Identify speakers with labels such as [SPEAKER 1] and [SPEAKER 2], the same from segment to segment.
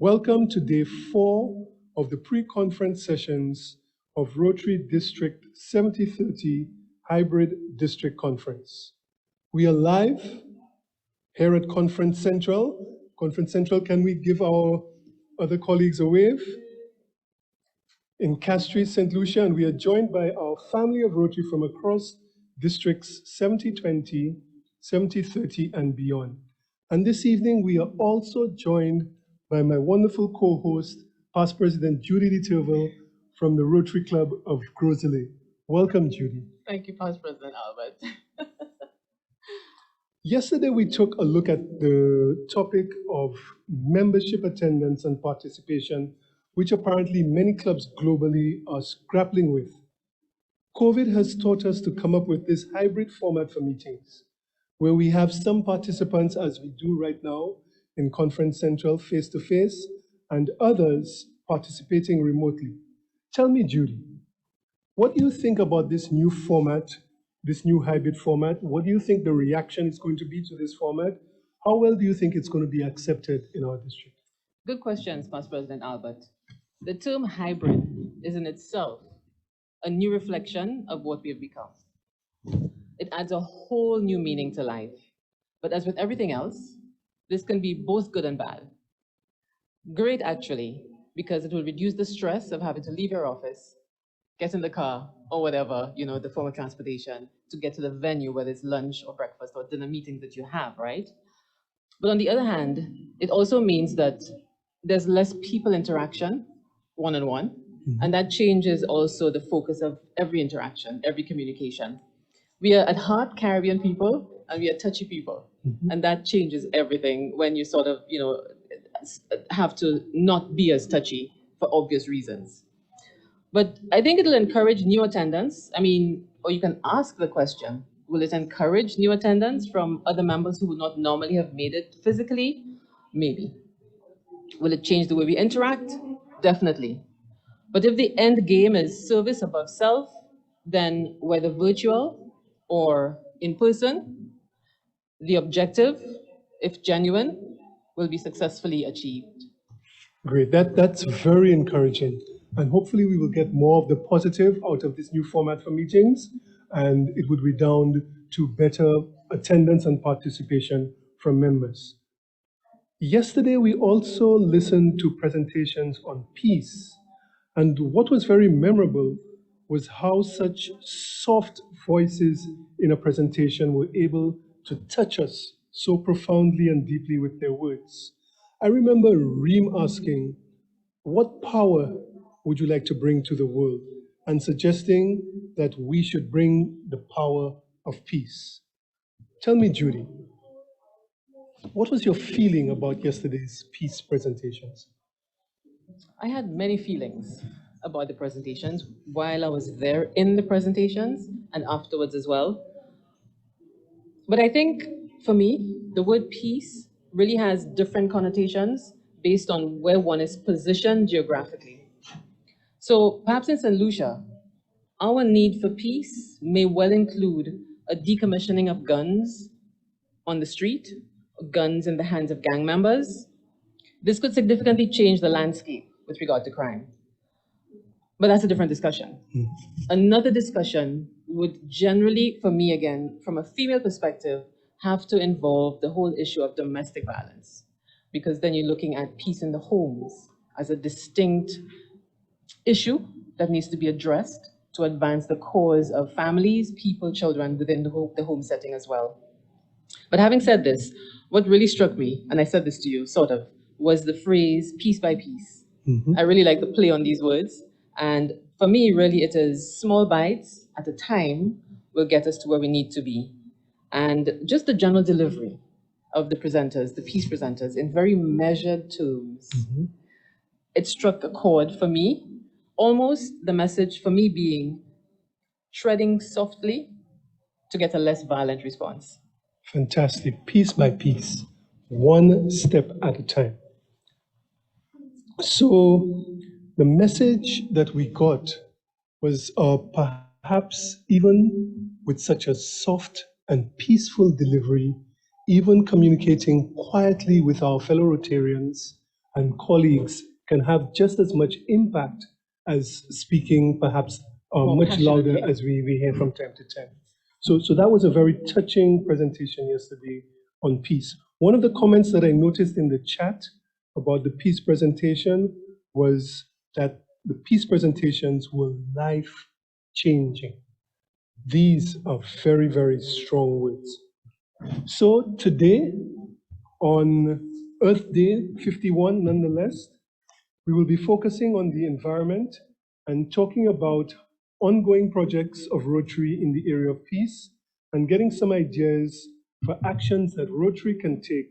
[SPEAKER 1] Welcome to day 4 of the pre-conference sessions of Rotary District 7030 Hybrid District Conference. We are live here at Conference Central. Conference Central, can we give our other colleagues a wave? In Castries, St. Lucia, and we are joined by our family of Rotary from across districts 7020, 7030, and beyond. And this evening, we are also joined by my wonderful co-host, Past President Judy DeTurville from the Rotary Club of Grosley. Welcome, Judy.
[SPEAKER 2] Thank you, Past President Albert.
[SPEAKER 1] Yesterday, we took a look at the topic of membership attendance and participation, which apparently many clubs globally are grappling with. COVID has taught us to come up with this hybrid format for meetings, where we have some participants, as we do right now, in Conference Central face-to-face, and others participating remotely. Tell me, Judy, what do you think about this new format, this new hybrid format? What do you think the reaction is going to be to this format? How well do you think it's going to be accepted in our district?
[SPEAKER 2] Good questions, Past President Albert. The term hybrid is in itself a new reflection of what we have become. It adds a whole new meaning to life. But as with everything else, this can be both good and bad. Great, actually, because it will reduce the stress of having to leave your office, get in the car, or whatever, the form of transportation, to get to the venue, whether it's lunch or breakfast or dinner meetings that you have, right? But on the other hand, it also means that there's less people interaction, one-on-one, and that changes also the focus of every interaction, every communication. We are at heart Caribbean people, and we are touchy people. And that changes everything when you sort of, have to not be as touchy for obvious reasons. But I think it'll encourage new attendance. Or you can ask the question, will it encourage new attendance from other members who would not normally have made it physically? Maybe. Will it change the way we interact? Definitely. But if the end game is service above self, then whether virtual or in person, the objective, if genuine, will be successfully achieved.
[SPEAKER 1] Great, that's very encouraging. And hopefully we will get more of the positive out of this new format for meetings, and it would redound to better attendance and participation from members. Yesterday, we also listened to presentations on peace. And what was very memorable was how such soft voices in a presentation were able to touch us so profoundly and deeply with their words. I remember Reem asking, what power would you like to bring to the world? And suggesting that we should bring the power of peace. Tell me, Judy, what was your feeling about yesterday's peace presentations?
[SPEAKER 2] I had many feelings about the presentations while I was there in the presentations and afterwards as well. But I think, for me, the word peace really has different connotations based on where one is positioned geographically. So perhaps in St. Lucia, our need for peace may well include a decommissioning of guns on the street, guns in the hands of gang members. This could significantly change the landscape with regard to crime. But that's a different discussion. Another discussion would generally, for me again, from a female perspective, have to involve the whole issue of domestic violence, because then you're looking at peace in the homes as a distinct issue that needs to be addressed to advance the cause of families, people, children within the home setting as well. But having said this, what really struck me, and I said this to you, sort of, was the phrase piece by piece. I really like the play on these words. And for me, really, it is small bites at a time will get us to where we need to be. And just the general delivery of the presenters, the peace presenters, in very measured terms, it struck a chord for me, almost the message for me being treading softly to get a less violent response.
[SPEAKER 1] Fantastic, piece by piece, one step at a time. So the message that we got was perhaps even with such a soft and peaceful delivery, even communicating quietly with our fellow Rotarians, and colleagues can have just as much impact as speaking perhaps
[SPEAKER 2] More
[SPEAKER 1] much louder
[SPEAKER 2] passionately.
[SPEAKER 1] as we hear from time to time. So that was a very touching presentation yesterday on peace. One of the comments that I noticed in the chat about the peace presentation was that the peace presentations were life-changing. These are very, very strong words. So today, on Earth Day 51, nonetheless, we will be focusing on the environment and talking about ongoing projects of Rotary in the area of peace and getting some ideas for actions that Rotary can take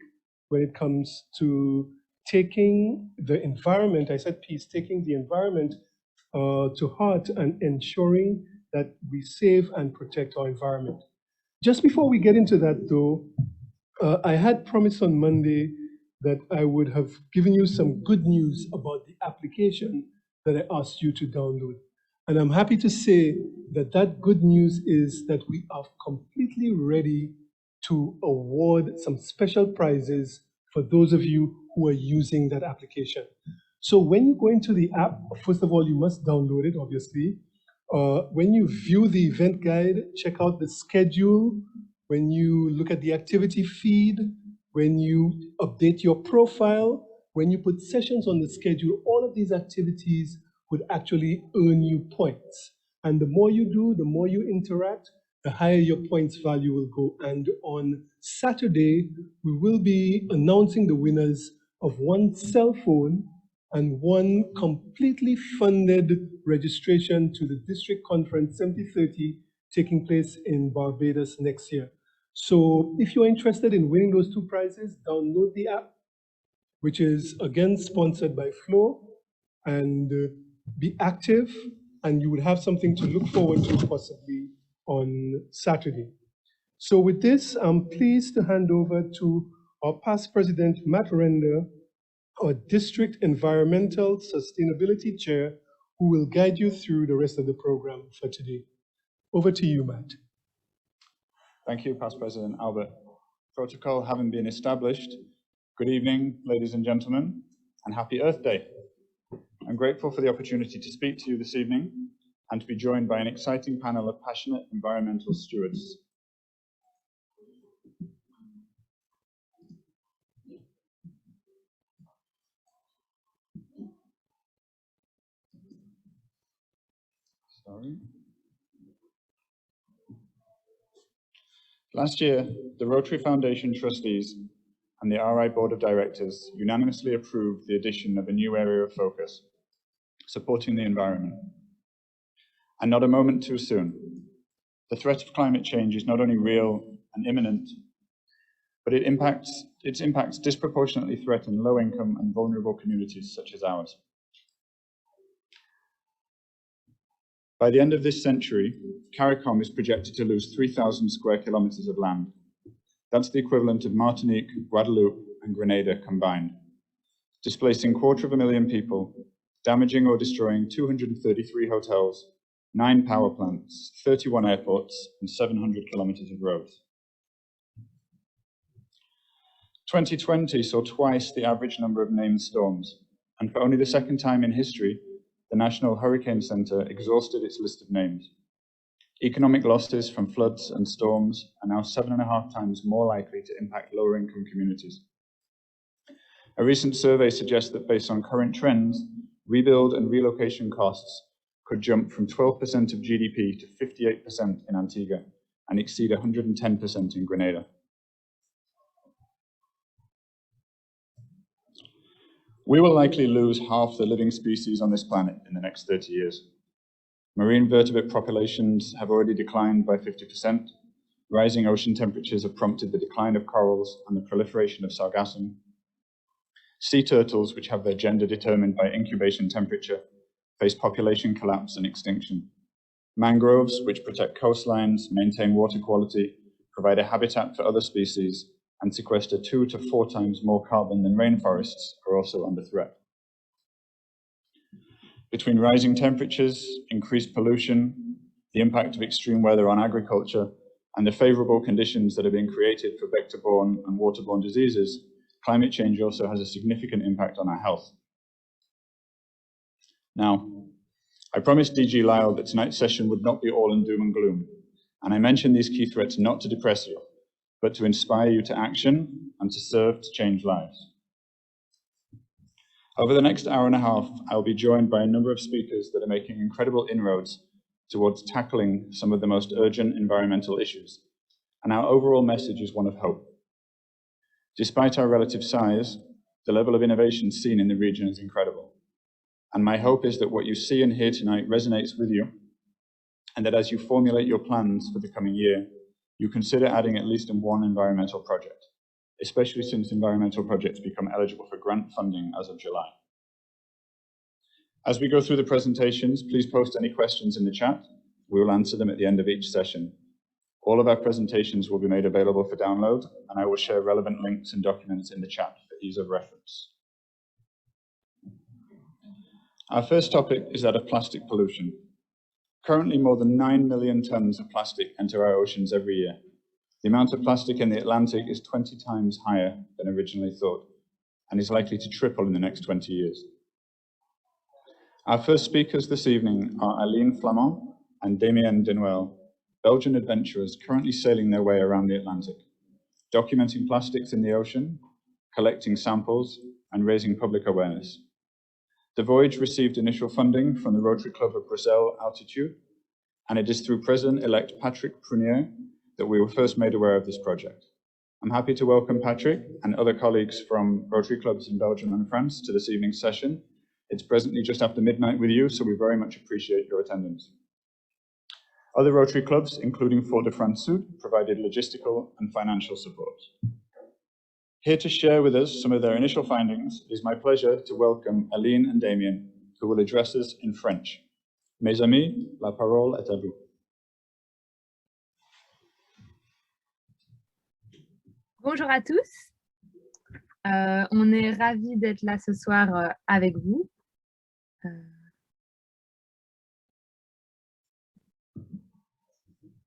[SPEAKER 1] when it comes to taking the environment, I said peace, taking the environment to heart and ensuring that we save and protect our environment. Just before we get into that though, I had promised on Monday that I would have given you some good news about the application that I asked you to download. And I'm happy to say that that good news is that we are completely ready to award some special prizes for those of you who are using that application. So when you go into the app, first of all, you must download it, obviously. When you view the event guide, check out the schedule. When you look at the activity feed, when you update your profile, when you put sessions on the schedule, all of these activities would actually earn you points. And the more you do, the more you interact, the higher your points value will go. And on Saturday, we will be announcing the winners of one cell phone and one completely funded registration to the District Conference 7030 taking place in Barbados next year. So if you're interested in winning those two prizes, download the app, which is again sponsored by Flow, and be active, and you would have something to look forward to possibly on Saturday. So with this, I'm pleased to hand over to our past president, Matt Render, our District Environmental Sustainability Chair, who will guide you through the rest of the program for today. Over to you, Matt.
[SPEAKER 3] Thank you, Past President Albert. Protocol having been established, good evening, ladies and gentlemen, and happy Earth Day. I'm grateful for the opportunity to speak to you this evening and to be joined by an exciting panel of passionate environmental stewards. Last year, the Rotary Foundation trustees and the RI Board of Directors unanimously approved the addition of a new area of focus, supporting the environment. And not a moment too soon. The threat of climate change is not only real and imminent, but its impacts disproportionately threaten low-income and vulnerable communities such as ours. By the end of this century, CARICOM is projected to lose 3,000 square kilometers of land. That's the equivalent of Martinique, Guadeloupe, and Grenada combined, displacing 250,000 people, damaging or destroying 233 hotels, 9 power plants, 31 airports, and 700 kilometers of roads. 2020 saw twice the average number of named storms, and for only the second time in history, the National Hurricane Center exhausted its list of names. Economic losses from floods and storms are now 7.5 times more likely to impact lower income communities. A recent survey suggests that based on current trends, rebuild and relocation costs could jump from 12% of GDP to 58% in Antigua and exceed 110% in Grenada. We will likely lose half the living species on this planet in the next 30 years. Marine vertebrate populations have already declined by 50%. Rising ocean temperatures have prompted the decline of corals and the proliferation of sargassum. Sea turtles, which have their gender determined by incubation temperature, face population collapse and extinction. Mangroves, which protect coastlines, maintain water quality, provide a habitat for other species, and sequester 2 to 4 times more carbon than rainforests, are also under threat. Between rising temperatures, increased pollution, the impact of extreme weather on agriculture, and the favorable conditions that are being created for vector-borne and waterborne diseases, climate change also has a significant impact on our health. Now, I promised DG Lyle that tonight's session would not be all in doom and gloom, and I mentioned these key threats not to depress you, but to inspire you to action and to serve to change lives. Over the next hour and a half, I'll be joined by a number of speakers that are making incredible inroads towards tackling some of the most urgent environmental issues, and our overall message is one of hope. Despite our relative size, the level of innovation seen in the region is incredible. And my hope is that what you see and hear tonight resonates with you, and that as you formulate your plans for the coming year, you consider adding at least one environmental project, especially since environmental projects become eligible for grant funding as of July. As we go through the presentations, please post any questions in the chat. We will answer them at the end of each session. All of our presentations will be made available for download, and I will share relevant links and documents in the chat for ease of reference. Our first topic is that of plastic pollution. Currently, more than 9 million tons of plastic enter our oceans every year. The amount of plastic in the Atlantic is 20 times higher than originally thought, and is likely to triple in the next 20 years. Our first speakers this evening are Aline Flamand and Damien Denuel, Belgian adventurers currently sailing their way around the Atlantic, documenting plastics in the ocean, collecting samples, and raising public awareness. The voyage received initial funding from the Rotary Club of Bruxelles Altitude, and it is through President-elect Patrick Prunier that we were first made aware of this project. I'm happy to welcome Patrick and other colleagues from Rotary clubs in Belgium and France to this evening's session. It's presently just after midnight with you, so we very much appreciate your attendance. Other Rotary clubs, including Fort-de-France Sud, provided logistical and financial support. Here to share with us some of their initial findings, it is my pleasure to welcome Aline and Damien, who will address us in French. Mes amis, la parole est à vous.
[SPEAKER 4] Bonjour à tous. On est ravis d'être là ce soir avec vous.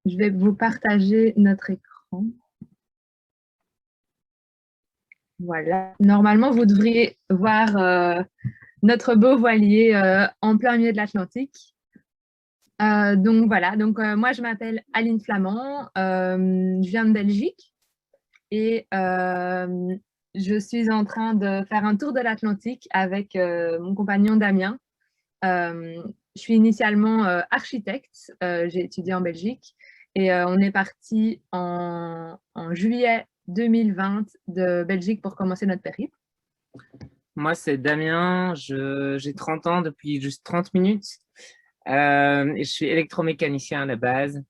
[SPEAKER 4] Je vais vous partager notre écran. Voilà. Normalement, vous devriez voir notre beau voilier en plein milieu de l'Atlantique. Donc voilà. Donc moi, je m'appelle Aline Flamand. Je viens de Belgique et je suis en train de faire un tour de l'Atlantique avec mon compagnon Damien. Je suis initialement architecte. J'ai étudié en Belgique et on est parti en juillet 2020 de Belgique pour commencer notre périple.
[SPEAKER 5] Moi, c'est Damien, j'ai 30 ans depuis juste 30 minutes et je suis électromécanicien à la base.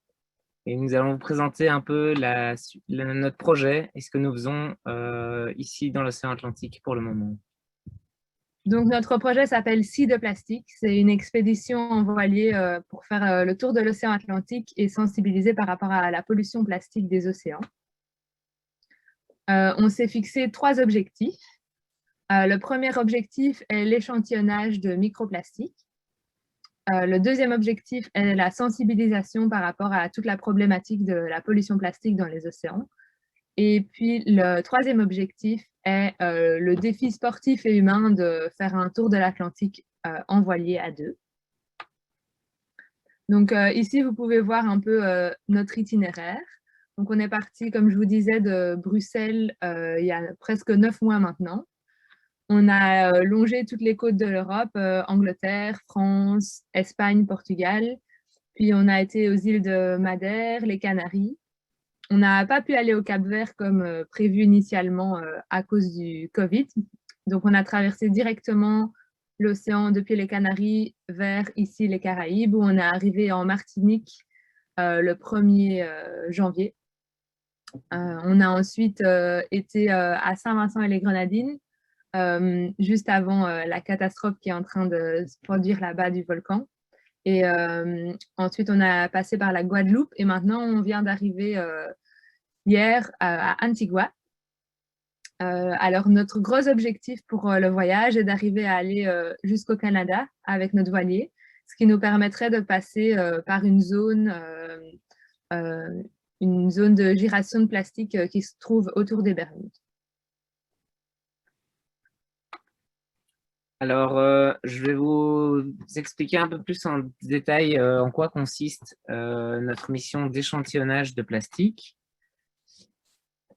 [SPEAKER 5] Et nous allons vous présenter un peu notre projet et ce que nous faisons ici dans l'océan Atlantique pour le moment.
[SPEAKER 4] Donc, notre projet s'appelle Sea de plastique. C'est une expédition en voilier pour faire le tour de l'océan Atlantique et sensibiliser par rapport à la pollution plastique des océans. On s'est fixé 3 objectifs. Le premier objectif est l'échantillonnage de microplastiques. Le deuxième objectif est la sensibilisation par rapport à toute la problématique de la pollution plastique dans les océans. Et puis, le troisième objectif est le défi sportif et humain de faire un tour de l'Atlantique en voilier à 2. Donc, ici, vous pouvez voir un peu notre itinéraire. Donc, on est parti, comme je vous disais, de Bruxelles il y a presque 9 mois maintenant. On a longé toutes les côtes de l'Europe, Angleterre, France, Espagne, Portugal. Puis, on a été aux îles de Madère, les Canaries. On n'a pas pu aller au Cap-Vert comme prévu initialement à cause du Covid. Donc, on a traversé directement l'océan depuis les Canaries vers ici les Caraïbes, où on est arrivé en Martinique le 1er janvier. On a ensuite été à Saint-Vincent et les Grenadines, juste avant la catastrophe qui est en train de se produire là-bas du volcan. Et ensuite, on a passé par la Guadeloupe et maintenant, on vient d'arriver hier à Antigua. Alors, notre gros objectif pour le voyage est d'arriver à aller jusqu'au Canada avec notre voilier, ce qui nous permettrait de passer par une zone de giration de plastique qui se trouve autour des Bermudes.
[SPEAKER 5] Alors, je vais vous expliquer un peu plus en détail en quoi consiste notre mission d'échantillonnage de plastique.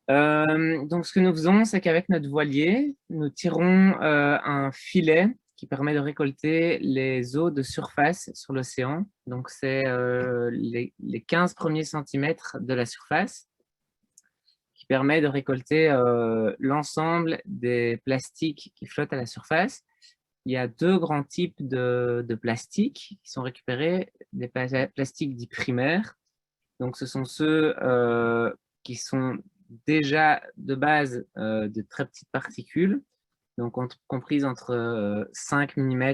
[SPEAKER 5] Donc, ce que nous faisons, c'est qu'avec notre voilier, nous tirons un filet qui permet de récolter les eaux de surface sur l'océan. Donc, c'est les 15 premiers centimètres de la surface qui permet de récolter l'ensemble des plastiques qui flottent à la surface. Il y a deux grands types de plastiques qui sont récupérés, des plastiques dits primaires. Donc, ce sont ceux qui sont déjà de base de très petites particules, donc comprises entre 5 mm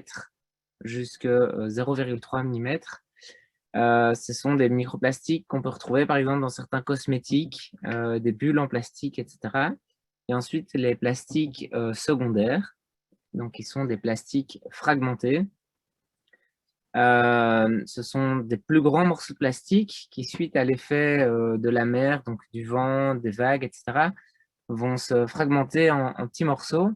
[SPEAKER 5] jusqu'à 0,3 mm. Ce sont des microplastiques qu'on peut retrouver par exemple dans certains cosmétiques, des bulles en plastique, etc. Et ensuite, les plastiques secondaires, donc qui sont des plastiques fragmentés. Ce sont des plus grands morceaux de plastique qui, suite à l'effet de la mer, donc du vent, des vagues, etc., vont se fragmenter en petits morceaux.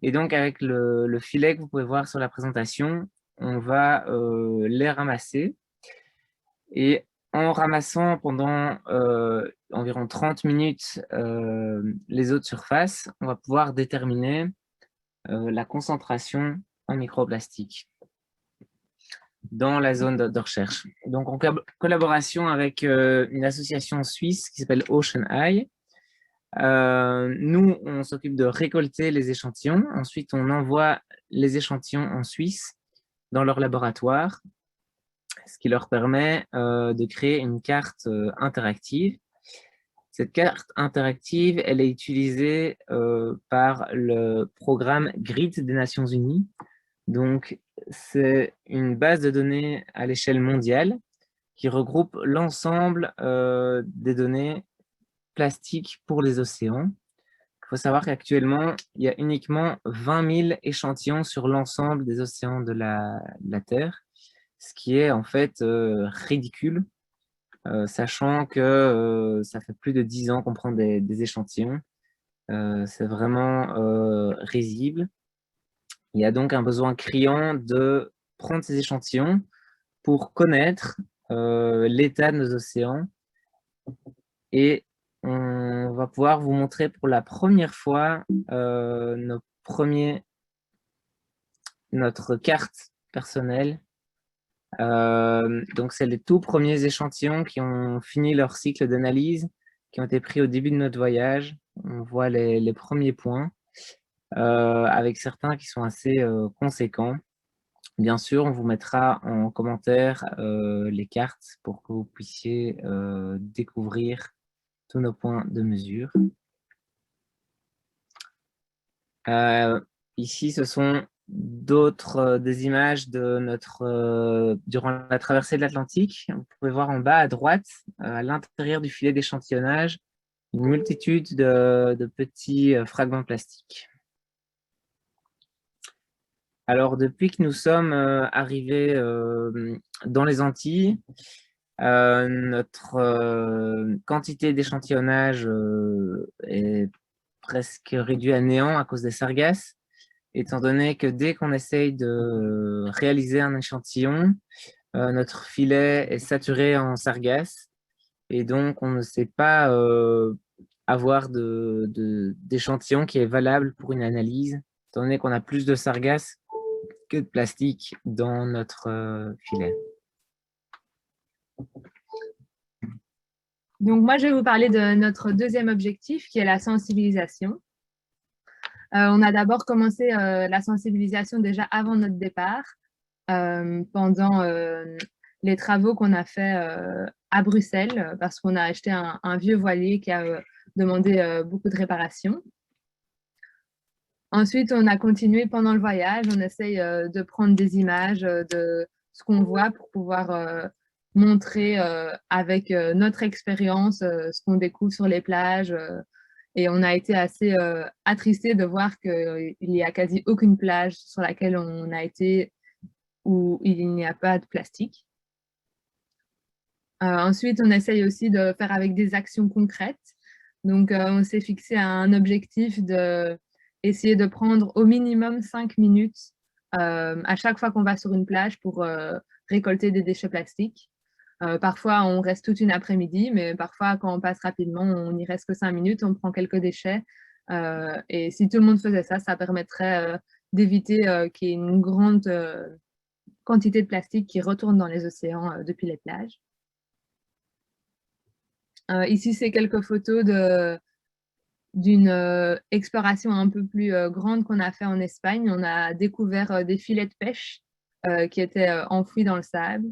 [SPEAKER 5] Et donc, avec le filet que vous pouvez voir sur la présentation, on va les ramasser. Et en ramassant pendant environ 30 minutes les eaux de surface, on va pouvoir déterminer la concentration en microplastiques dans la zone de recherche. Donc, en collaboration avec une association suisse qui s'appelle Ocean Eye, nous, on s'occupe de récolter les échantillons. Ensuite, on envoie les échantillons en Suisse dans leur laboratoire, ce qui leur permet de créer une carte interactive. Cette carte interactive, elle est utilisée par le programme GRID des Nations Unies. Donc, c'est une base de données à l'échelle mondiale qui regroupe l'ensemble des données plastiques pour les océans. Il faut savoir qu'actuellement, il y a uniquement 20 000 échantillons sur l'ensemble des océans de la Terre, ce qui est en fait ridicule, sachant que ça fait plus de 10 ans qu'on prend des échantillons. C'est vraiment risible. Il y a donc un besoin criant de prendre ces échantillons pour connaître l'état de nos océans. Et on va pouvoir vous montrer pour la première fois notre carte personnelle. Donc, c'est les tout premiers échantillons qui ont fini leur cycle d'analyse, qui ont été pris au début de notre voyage. On voit les premiers points, avec certains qui sont assez conséquents. Bien sûr, on vous mettra en commentaire les cartes pour que vous puissiez découvrir tous nos points de mesure. Ici, ce sont d'autres des images de durant la traversée de l'Atlantique. Vous pouvez voir en bas à droite, à l'intérieur du filet d'échantillonnage, une multitude de petits fragments plastiques. Alors, depuis que nous sommes arrivés dans les Antilles, notre quantité d'échantillonnage est presque réduite à néant à cause des sargasses, étant donné que dès qu'on essaye de réaliser un échantillon, notre filet est saturé en sargasses et donc on ne sait pas avoir d'échantillon qui est valable pour une analyse, étant donné qu'on a plus de sargasses que de plastique dans notre filet.
[SPEAKER 4] Donc, moi, je vais vous parler de notre deuxième objectif, qui est la sensibilisation. On a d'abord commencé la sensibilisation déjà avant notre départ, pendant les travaux qu'on a fait à Bruxelles, parce qu'on a acheté un vieux voilier qui a demandé beaucoup de réparations. Ensuite, on a continué pendant le voyage. On essaye de prendre des images de ce qu'on voit pour pouvoir montrer avec notre expérience ce qu'on découvre sur les plages. Et on a été assez attristés de voir qu'il n'y a quasi aucune plage sur laquelle on a été où il n'y a pas de plastique. Ensuite, on essaye aussi de faire avec des actions concrètes. Donc, on s'est fixé un objectif de essayer de prendre au minimum 5 minutes à chaque fois qu'on va sur une plage pour récolter des déchets plastiques. Parfois, on reste toute une après-midi, mais parfois, quand on passe rapidement, on n'y reste que 5 minutes, on prend quelques déchets. Et si tout le monde faisait ça, ça permettrait d'éviter qu'il y ait une grande quantité de plastique qui retourne dans les océans depuis les plages. Ici, c'est quelques photos d'une exploration un peu plus grande qu'on a fait en Espagne. On a découvert des filets de pêche qui étaient enfouis dans le sable.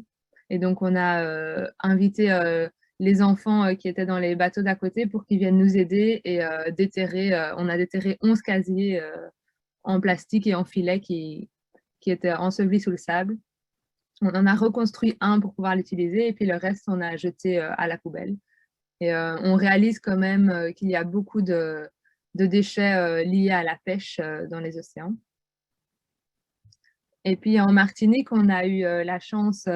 [SPEAKER 4] Et donc, on a invité les enfants qui étaient dans les bateaux d'à côté pour qu'ils viennent nous aider et déterrer. On a déterré 11 casiers en plastique et en filet qui étaient ensevelis sous le sable. On en a reconstruit un pour pouvoir l'utiliser et puis le reste, on a jeté à la poubelle. Et on réalise quand même qu'il y a beaucoup de déchets liés à la pêche dans les océans. Et puis en Martinique, on a eu la chance,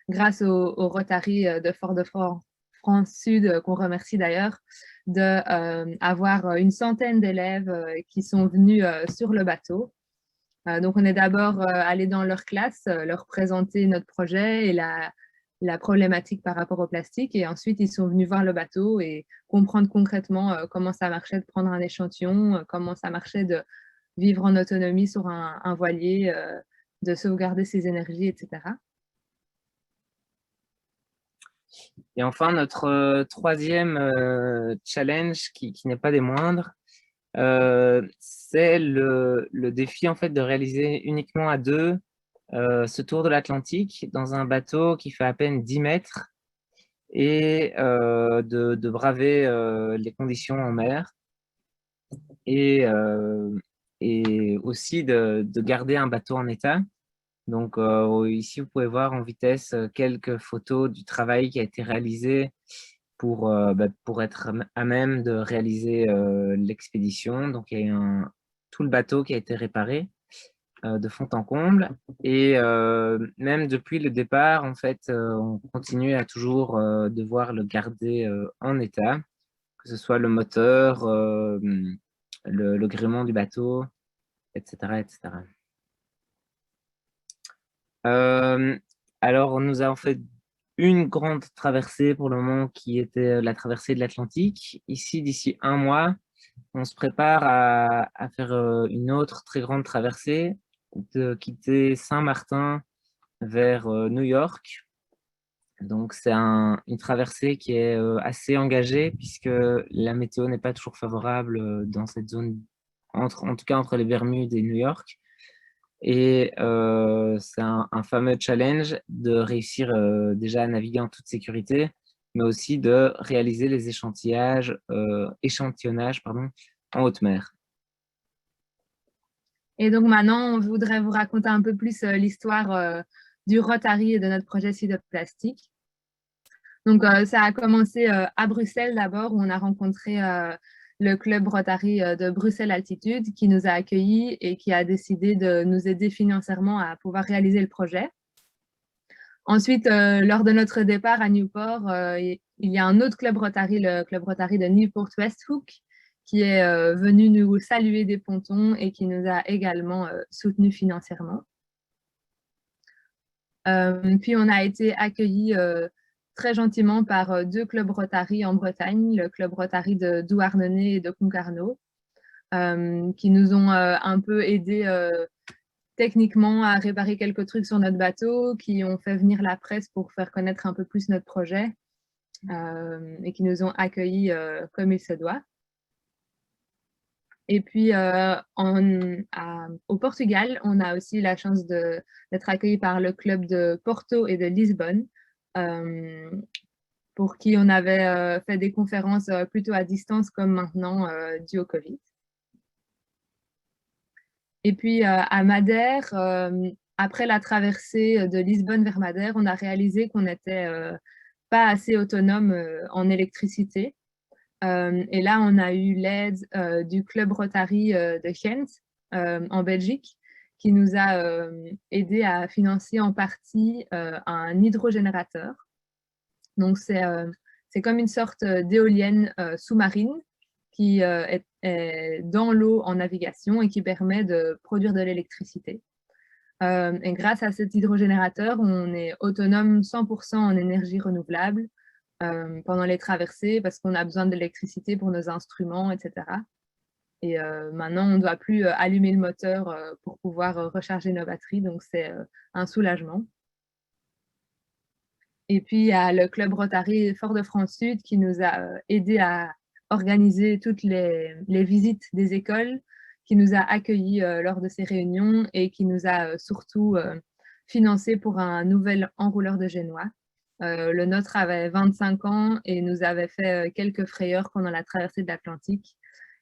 [SPEAKER 4] grâce au Rotary de Fort-de-France Sud, qu'on remercie d'ailleurs, d'avoir une centaine d'élèves qui sont venus sur le bateau. Donc on est d'abord allé dans leur classe, leur présenter notre projet et la problématique par rapport au plastique. Et ensuite, ils sont venus voir le bateau et comprendre concrètement comment ça marchait de prendre un échantillon, comment ça marchait de vivre en autonomie sur un voilier, de sauvegarder ses énergies, etc.
[SPEAKER 5] Et enfin, notre troisième challenge, qui n'est pas des moindres, c'est le défi en fait, de réaliser uniquement à deux ce tour de l'Atlantique dans un bateau qui fait à peine 10 mètres et de braver les conditions en mer et aussi de garder un bateau en état. Donc ici, vous pouvez voir en vitesse quelques photos du travail qui a été réalisé pour être à même de réaliser l'expédition. Donc il y a tout le bateau qui a été réparé de fond en comble. Et même depuis le départ, en fait, on continue à toujours devoir le garder en état, que ce soit le moteur, le gréement du bateau, etc. etc. Alors, on nous a en fait une grande traversée pour le moment qui était la traversée de l'Atlantique. Ici, d'ici un mois, on se prépare à faire une autre très grande traversée, de quitter Saint-Martin vers New York. Donc, c'est une traversée qui est assez engagée puisque la météo n'est pas toujours favorable dans cette zone, en tout cas entre les Bermudes et New York. Et c'est un fameux challenge de réussir déjà à naviguer en toute sécurité, mais aussi de réaliser les échantillonnages en haute mer.
[SPEAKER 4] Et donc maintenant, on voudrait vous raconter un peu plus l'histoire du Rotary et de notre projet Bioplastic. Donc ça a commencé à Bruxelles d'abord, où on a rencontré le club Rotary de Bruxelles Altitude qui nous a accueillis et qui a décidé de nous aider financièrement à pouvoir réaliser le projet. Ensuite, lors de notre départ à Newport, il y a un autre club Rotary, le club Rotary de Newport-Westhook, qui est venu nous saluer des pontons et qui nous a également soutenus financièrement. Puis on a été accueillis très gentiment par deux clubs Rotary en Bretagne, le club Rotary de Douarnenez et de Concarneau, qui nous ont un peu aidés techniquement à réparer quelques trucs sur notre bateau, qui ont fait venir la presse pour faire connaître un peu plus notre projet et qui nous ont accueillis comme il se doit. Et puis, au Portugal, on a aussi la chance d'être accueillis par le club de Porto et de Lisbonne, pour qui on avait fait des conférences plutôt à distance comme maintenant dû au Covid. Et puis à Madère, après la traversée de Lisbonne vers Madère, on a réalisé qu'on n'était pas assez autonome en électricité. Et là, on a eu l'aide du club Rotary de Ghent en Belgique, qui nous a aidé à financer en partie un hydrogénérateur. Donc, c'est comme une sorte d'éolienne sous-marine qui est dans l'eau en navigation et qui permet de produire de l'électricité. Et grâce à cet hydrogénérateur, on est autonome 100% en énergie renouvelable pendant les traversées parce qu'on a besoin d'électricité pour nos instruments, etc. Et maintenant, on ne doit plus allumer le moteur pour pouvoir recharger nos batteries, donc c'est un soulagement. Et puis, il y a le club Rotary Fort-de-France-Sud qui nous a aidé à organiser toutes les visites des écoles, qui nous a accueillis lors de ces réunions et qui nous a surtout financé pour un nouvel enrouleur de génois. Le nôtre avait 25 ans et nous avait fait quelques frayeurs pendant la traversée de l'Atlantique.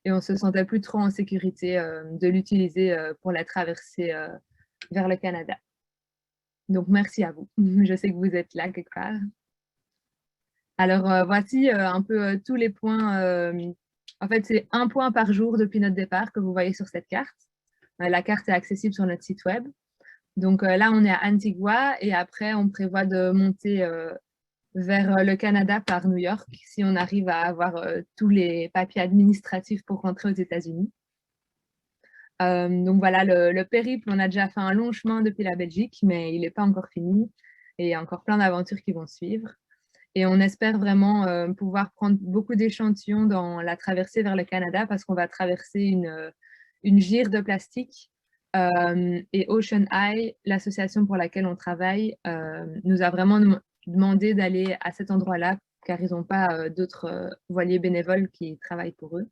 [SPEAKER 4] Et on ne se sentait plus trop en sécurité de l'utiliser pour la traversée vers le Canada. Donc, merci à vous. Je sais que vous êtes là quelque part. Alors, voici un peu tous les points. En fait, c'est un point par jour depuis notre départ que vous voyez sur cette carte. La carte est accessible sur notre site web. Donc là, on est à Antigua et après, on prévoit de monter vers le Canada par New York si on arrive à avoir tous les papiers administratifs pour rentrer aux États-Unis. Donc voilà, le périple, on a déjà fait un long chemin depuis la Belgique, mais il n'est pas encore fini et il y a encore plein d'aventures qui vont suivre. Et on espère vraiment pouvoir prendre beaucoup d'échantillons dans la traversée vers le Canada parce qu'on va traverser une gire de plastique. Et Ocean Eye, l'association pour laquelle on travaille, nous a vraiment demandé d'aller à cet endroit-là car ils n'ont pas d'autres voiliers bénévoles qui travaillent pour eux.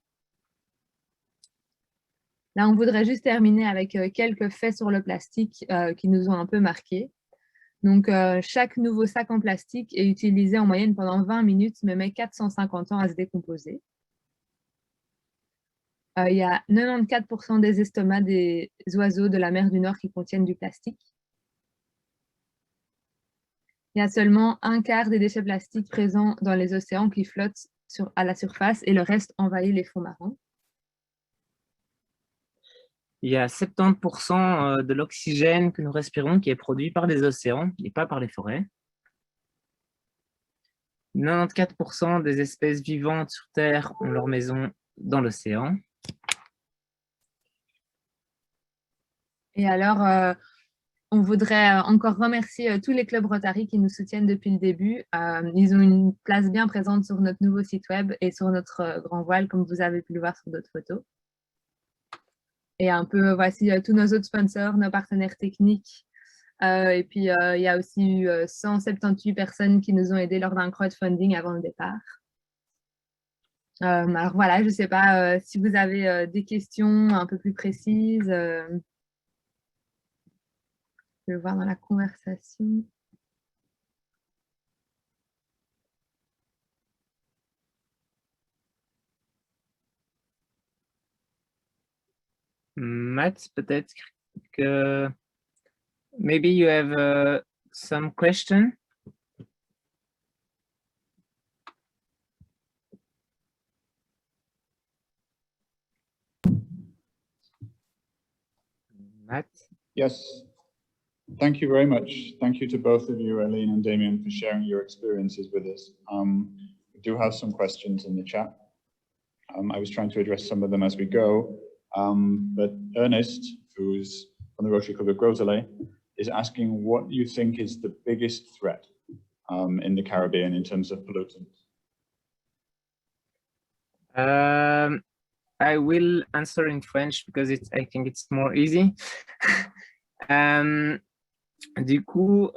[SPEAKER 4] Là, on voudrait juste terminer avec quelques faits sur le plastique qui nous ont un peu marqués. Donc, chaque nouveau sac en plastique est utilisé en moyenne pendant 20 minutes, mais met 450 ans à se décomposer. Il y a 94% des estomacs des oiseaux de la mer du Nord qui contiennent du plastique. Il y a seulement un quart des déchets plastiques présents dans les océans qui flottent à la surface et le reste envahit les fonds marins.
[SPEAKER 5] Il y a 70% de l'oxygène que nous respirons qui est produit par les océans et pas par les forêts. 94% des espèces vivantes sur Terre ont leur maison dans l'océan.
[SPEAKER 4] Et alors, on voudrait encore remercier tous les clubs Rotary qui nous soutiennent depuis le début. Ils ont une place bien présente sur notre nouveau site web et sur notre grand voile, comme vous avez pu le voir sur d'autres photos. Et un peu, voici tous nos autres sponsors, nos partenaires techniques. Et puis, il y a aussi eu 178 personnes qui nous ont aidés lors d'un crowdfunding avant le départ. Alors voilà, je ne sais pas si vous avez des questions un peu plus précises. Je vais voir dans la conversation.
[SPEAKER 5] Matt, peut-être que maybe you have some question. Matt?
[SPEAKER 3] Yes. Thank you very much. Thank you to both of you, Aline and Damien, for sharing your experiences with us. We do have some questions in the chat. I was trying to address some of them as we go, but Ernest, who's from the Rotary Club of Groselay, is asking what you think is the biggest threat in the Caribbean in terms of pollutants.
[SPEAKER 5] I will answer in French because I think it's more easy. Du coup,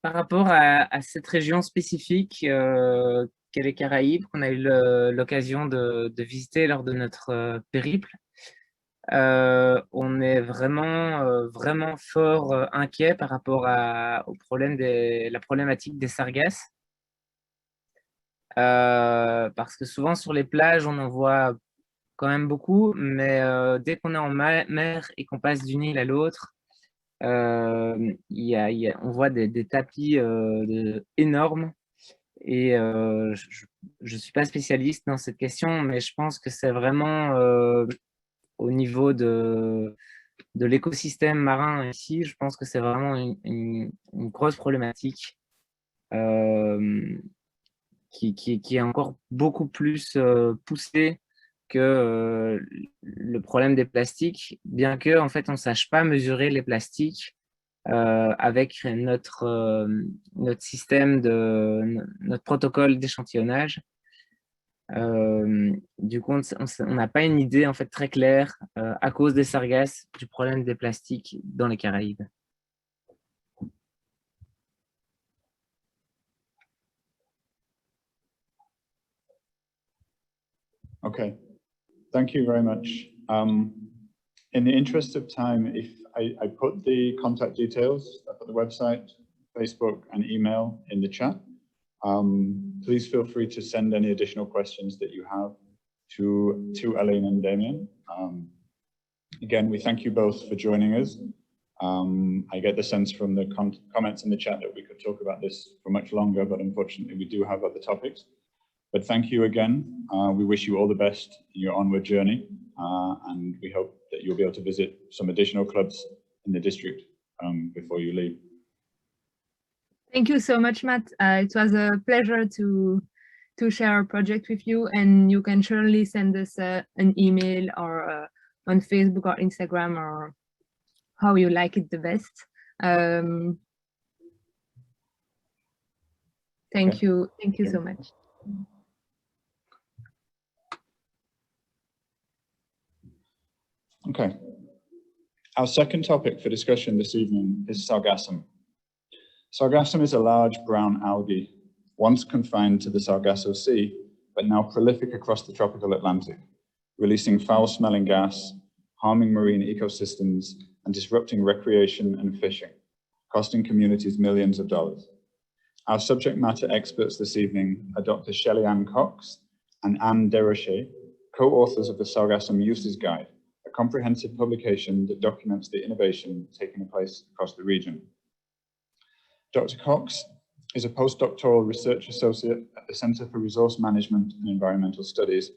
[SPEAKER 5] par rapport à cette région spécifique qu'est les Caraïbes, qu'on a eu l'occasion de visiter lors de notre périple, on est vraiment fort inquiet par rapport la problématique des sargasses. Parce que souvent sur les plages, on en voit quand même beaucoup, mais dès qu'on est en mer et qu'on passe d'une île à l'autre, on voit des tapis énormes. Et je ne suis pas spécialiste dans cette question, mais je pense que c'est vraiment au niveau de l'écosystème marin ici, je pense que c'est vraiment une grosse problématique qui est encore beaucoup plus poussée que le problème des plastiques, bien que en fait on ne sache pas mesurer les plastiques avec notre système notre protocole d'échantillonnage, du coup on n'a pas une idée en fait très claire à cause des sargasses du problème des plastiques dans les Caraïbes.
[SPEAKER 3] Okay, thank you very much. In the interest of time, if I put the contact details, I put the website, Facebook, and email in the chat. Please feel free to send any additional questions that you have to Elaine and Damien. Again, we thank you both for joining us. I get the sense from the comments in the chat that we could talk about this for much longer, but unfortunately we do have other topics. But thank you again. We wish you all the best in your onward journey, and we hope that you'll be able to visit some additional clubs in the district before you leave.
[SPEAKER 4] Thank you so much, Matt. It was a pleasure to share our project with you, and you can surely send us an email or on Facebook or Instagram or how you like it the best. Thank you so much.
[SPEAKER 3] Okay. Our second topic for discussion this evening is sargassum. Sargassum is a large brown algae, once confined to the Sargasso Sea, but now prolific across the tropical Atlantic, releasing foul-smelling gas, harming marine ecosystems, and disrupting recreation and fishing, costing communities millions of dollars. Our subject matter experts this evening are Dr. Shelley-Ann Cox and Anne Desrochers, co-authors of the Sargassum Uses Guide, a comprehensive publication that documents the innovation taking place across the region. Dr. Cox is a postdoctoral research associate at the Center for Resource Management and Environmental Studies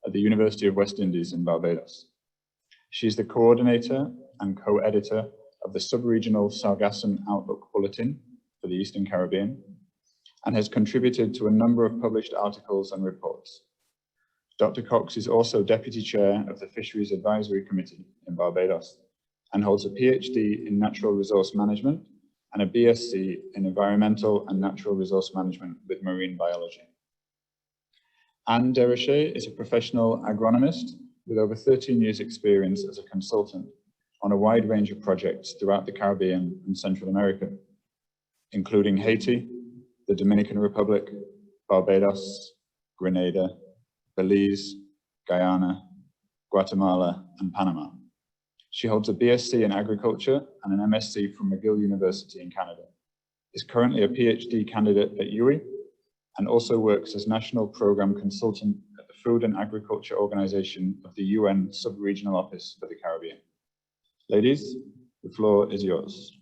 [SPEAKER 3] at the University of West Indies in Barbados. She's the coordinator and co-editor of the Sub-Regional Sargassum Outlook Bulletin for the Eastern Caribbean, and has contributed to a number of published articles and reports. Dr. Cox is also Deputy Chair of the Fisheries Advisory Committee in Barbados and holds a PhD in Natural Resource Management and a BSc in Environmental and Natural Resource Management with Marine Biology. Anne Desrochers is a professional agronomist with over 13 years' experience as a consultant on a wide range of projects throughout the Caribbean and Central America, including Haiti, the Dominican Republic, Barbados, Grenada, Belize, Guyana, Guatemala, and Panama. She holds a BSc in Agriculture and an MSc from McGill University in Canada, is currently a PhD candidate at UWI, and also works as National Program Consultant at the Food and Agriculture Organization of the UN Sub-Regional Office for the Caribbean. Ladies, the floor is yours.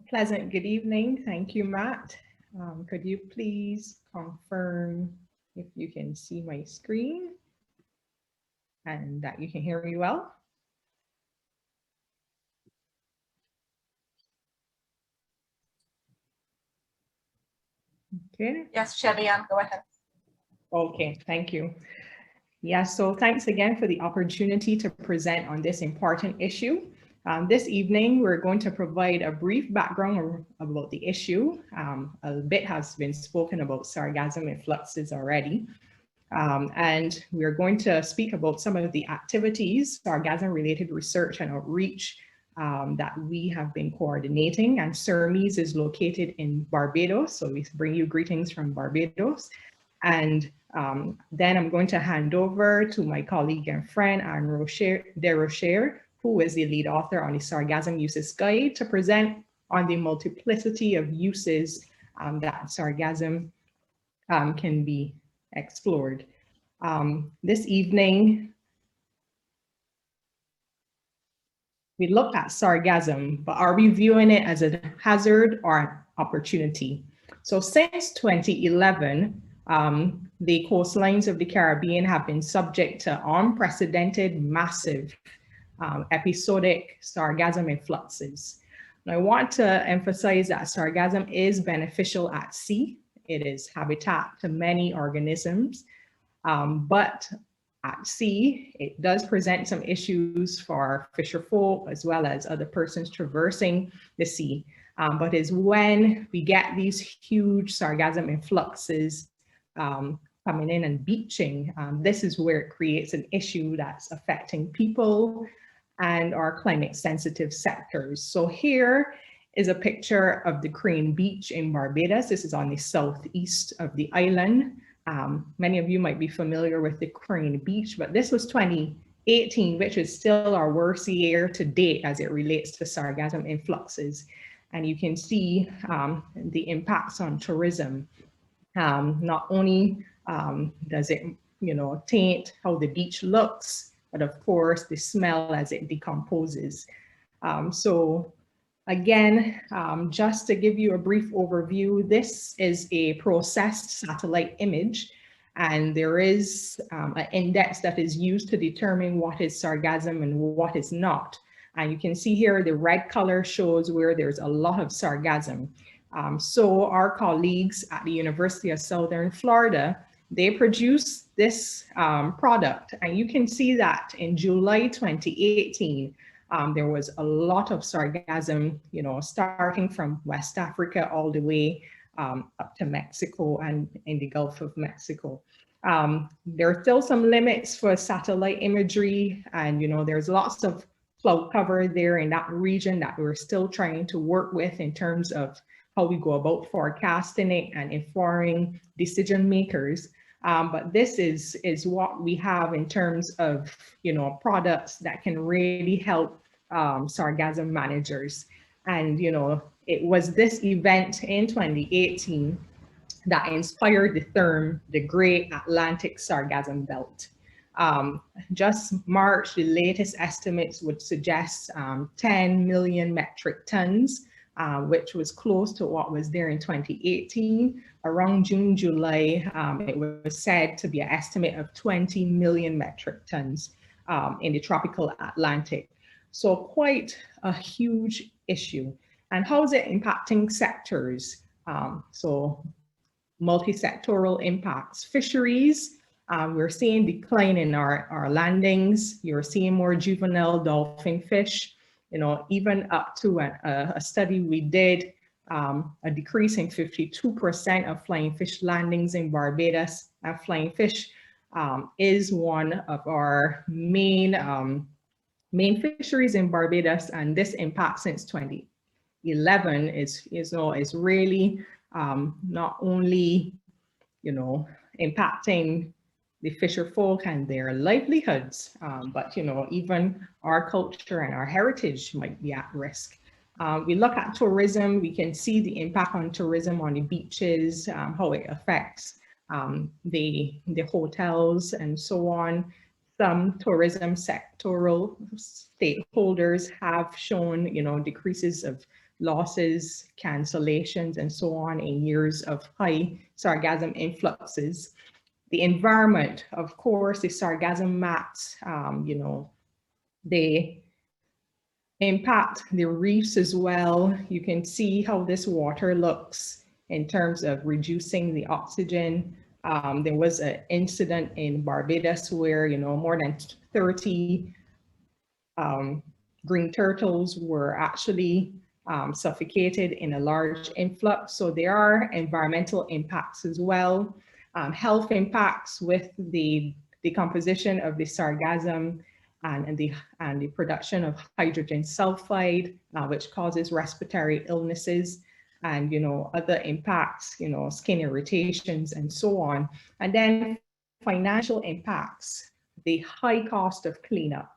[SPEAKER 6] Pleasant good evening. Thank you, Matt. Could you please confirm if you can see my screen and that you can hear me well? Okay.
[SPEAKER 7] Yes, Shelley-Ann, go ahead.
[SPEAKER 6] Okay, thank you. Yeah, so thanks again for the opportunity to present on this important issue. This evening, we're going to provide a brief background about the issue. A bit has been spoken about sargassum influxes already. And we're going to speak about some of the activities, sargassum-related research and outreach that we have been coordinating. And CERMES is located in Barbados, so we bring you greetings from Barbados. And then I'm going to hand over to my colleague and friend, Anne Desrochers, who is the lead author on the Sargassum Uses Guide, to present on the multiplicity of uses that sargassum can be explored. This evening, we looked at sargassum, but are we viewing it as a hazard or an opportunity? So since 2011, the coastlines of the Caribbean have been subject to unprecedented, massive episodic sargassum influxes. And I want to emphasize that sargassum is beneficial at sea. It is habitat to many organisms, But at sea, it does present some issues for fisher folk as well as other persons traversing the sea. But is when we get these huge sargassum influxes coming in and beaching, this is where it creates an issue that's affecting people and our climate sensitive sectors. So here is a picture of the Crane Beach in Barbados. This is on the southeast of the island. Many of you might be familiar with the Crane Beach, but this was 2018, which is still our worst year to date as it relates to sargassum influxes. And you can see the impacts on tourism. Not only does it, taint how the beach looks, but of course the smell as it decomposes. So again, just to give you a brief overview, this is a processed satellite image, and there is an index that is used to determine what is sargassum and what is not. And you can see here the red color shows where there's a lot of sargassum. So our colleagues at the University of Southern Florida, they produce this product, and you can see that in July 2018, there was a lot of sargassum, starting from West Africa all the way up to Mexico and in the Gulf of Mexico. There are still some limits for satellite imagery, and there's lots of cloud cover there in that region that we're still trying to work with in terms of how we go about forecasting it and informing decision makers. But this is what we have in terms of, products that can really help sargassum managers. And, it was this event in 2018 that inspired the term, the Great Atlantic Sargassum Belt. Just March, the latest estimates would suggest 10 million metric tons, which was close to what was there in 2018. Around June, July, it was said to be an estimate of 20 million metric tons in the tropical Atlantic. So quite a huge issue. And how is it impacting sectors? So multi-sectoral impacts. Fisheries, we're seeing decline in our landings. You're seeing more juvenile dolphin fish. Even up to a study we did, a decrease in 52% of flying fish landings in Barbados. And flying fish is one of our main fisheries in Barbados, and this impact since 2011 is really not only impacting the fisher folk and their livelihoods, but even our culture and our heritage might be at risk. We look at tourism, we can see the impact on tourism on the beaches, how it affects the hotels and so on. Some tourism sectoral stakeholders have shown, decreases of losses, cancellations, and so on in years of high sargassum influxes. The environment, of course, the sargassum mats, they impact the reefs as well. You can see how this water looks in terms of reducing the oxygen. There was an incident in Barbados where, more than 30 green turtles were actually suffocated in a large influx. So there are environmental impacts as well. Health impacts with the decomposition of the sargassum and the production of hydrogen sulfide, which causes respiratory illnesses and other impacts, skin irritations and so on. And then financial impacts, the high cost of cleanup,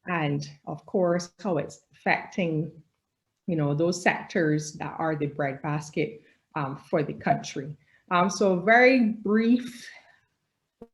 [SPEAKER 6] and of course how it's affecting those sectors that are the breadbasket for the country. So very brief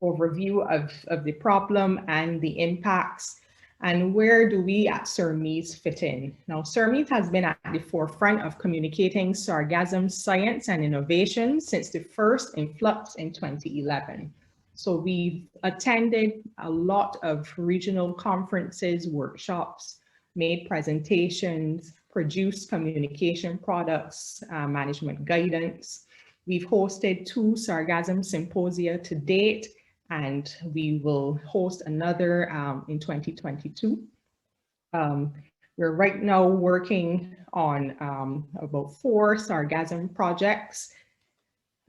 [SPEAKER 6] overview of the problem and the impacts, and where do we at SERMES fit in? Now, SERMES has been at the forefront of communicating sargassum science and innovation since the first influx in 2011. So we've attended a lot of regional conferences, workshops, made presentations, produced communication products, management guidance. We've hosted 2 sargassum symposia to date, and we will host another in 2022. We're right now working on about 4 sargassum projects.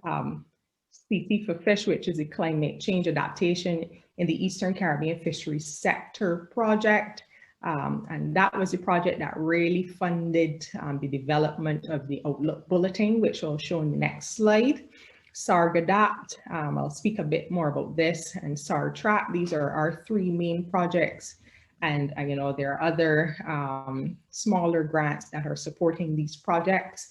[SPEAKER 6] CC for Fish, which is a climate change adaptation in the Eastern Caribbean Fisheries Sector project. And that was a project that really funded the development of the Outlook Bulletin, which I'll show in the next slide. Sargadapt, I'll speak a bit more about this, and Sartrap. These are our 3 main projects. And you know, there are other smaller grants that are supporting these projects.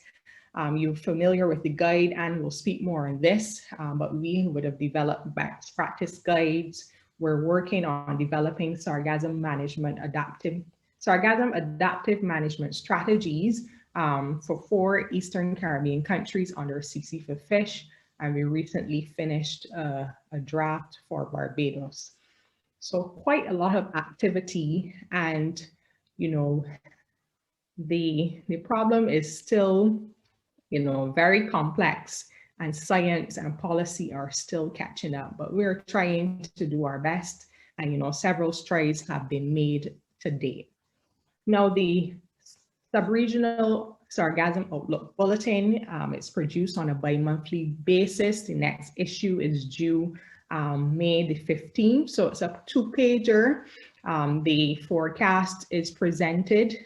[SPEAKER 6] You're familiar with the guide, and we'll speak more on this, but we would have developed best practice guides. We're working on developing sargassum adaptive management strategies for 4 Eastern Caribbean countries under CC for Fish. And we recently finished a draft for Barbados. So quite a lot of activity, and you know, the problem is still, you know, very complex, and science and policy are still catching up, but we're trying to do our best, and you know, several strides have been made to date. Now, the Subregional Sargassum Outlook Bulletin, it's produced on a bi-monthly basis. The next issue is due May the 15th, so it's a 2-pager. The forecast is presented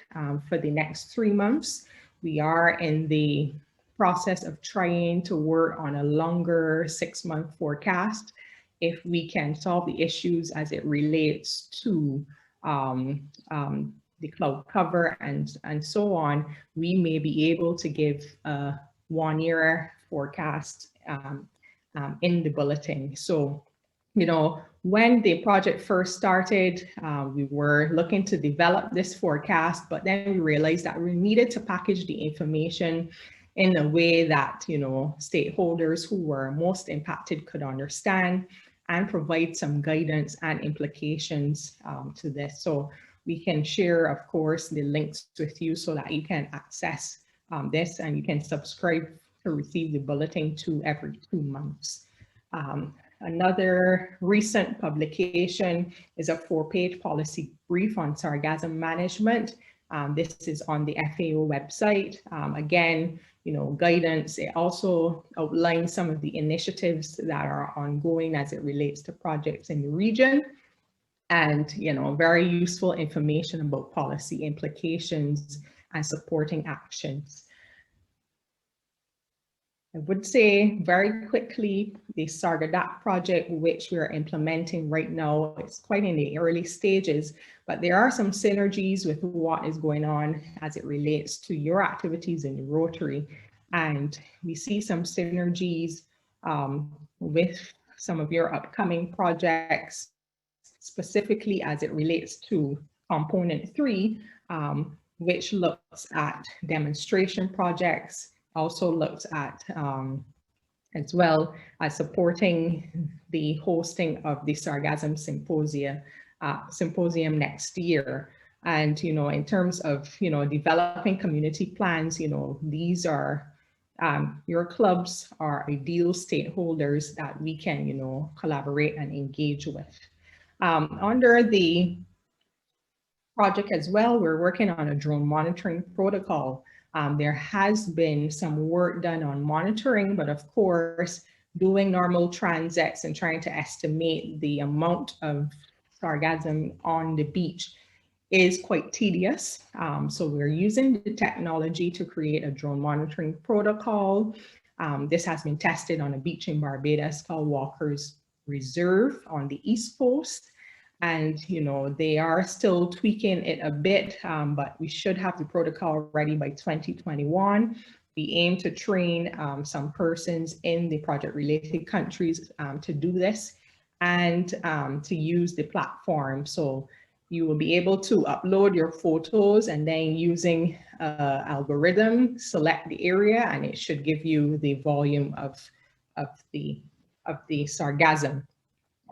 [SPEAKER 6] for the next 3 months. We are in the process of trying to work on a longer 6-month forecast. If we can solve the issues as it relates to the cloud cover and so on, we may be able to give a 1-year forecast in the bulletin. So, you know, when the project first started, we were looking to develop this forecast, but then we realized that we needed to package the information in a way that, you know, stakeholders who were most impacted could understand, and provide some guidance and implications to this. So we can share, of course, the links with you so that you can access this, and you can subscribe to receive the bulletin every 2 months. Another recent publication is a 4-page policy brief on sargassum management. This is on the FAO website. Again, you know, guidance. It also outlines some of the initiatives that are ongoing as it relates to projects in the region, and, you know, very useful information about policy implications and supporting actions. I would say very quickly, the Sargadapt project, which we are implementing right now, it's quite in the early stages, but there are some synergies with what is going on as it relates to your activities in the Rotary. And we see some synergies with some of your upcoming projects, specifically as it relates to component 3, which looks at demonstration projects, also looks at as well as supporting the hosting of the Sargassum Symposium next year. And, you know, in terms of, you know, developing community plans, you know, these are, your clubs are ideal stakeholders that we can, you know, collaborate and engage with. Under the project as well, we're working on a drone monitoring protocol. There has been some work done on monitoring, but of course, doing normal transits and trying to estimate the amount of sargassum on the beach is quite tedious. So we're using the technology to create a drone monitoring protocol. This has been tested on a beach in Barbados called Walker's Reserve on the East Coast. And, you know, they are still tweaking it a bit, but we should have the protocol ready by 2021. We aim to train some persons in the project-related countries to do this and to use the platform. So you will be able to upload your photos, and then using algorithm, select the area, and it should give you the volume of the sargassum.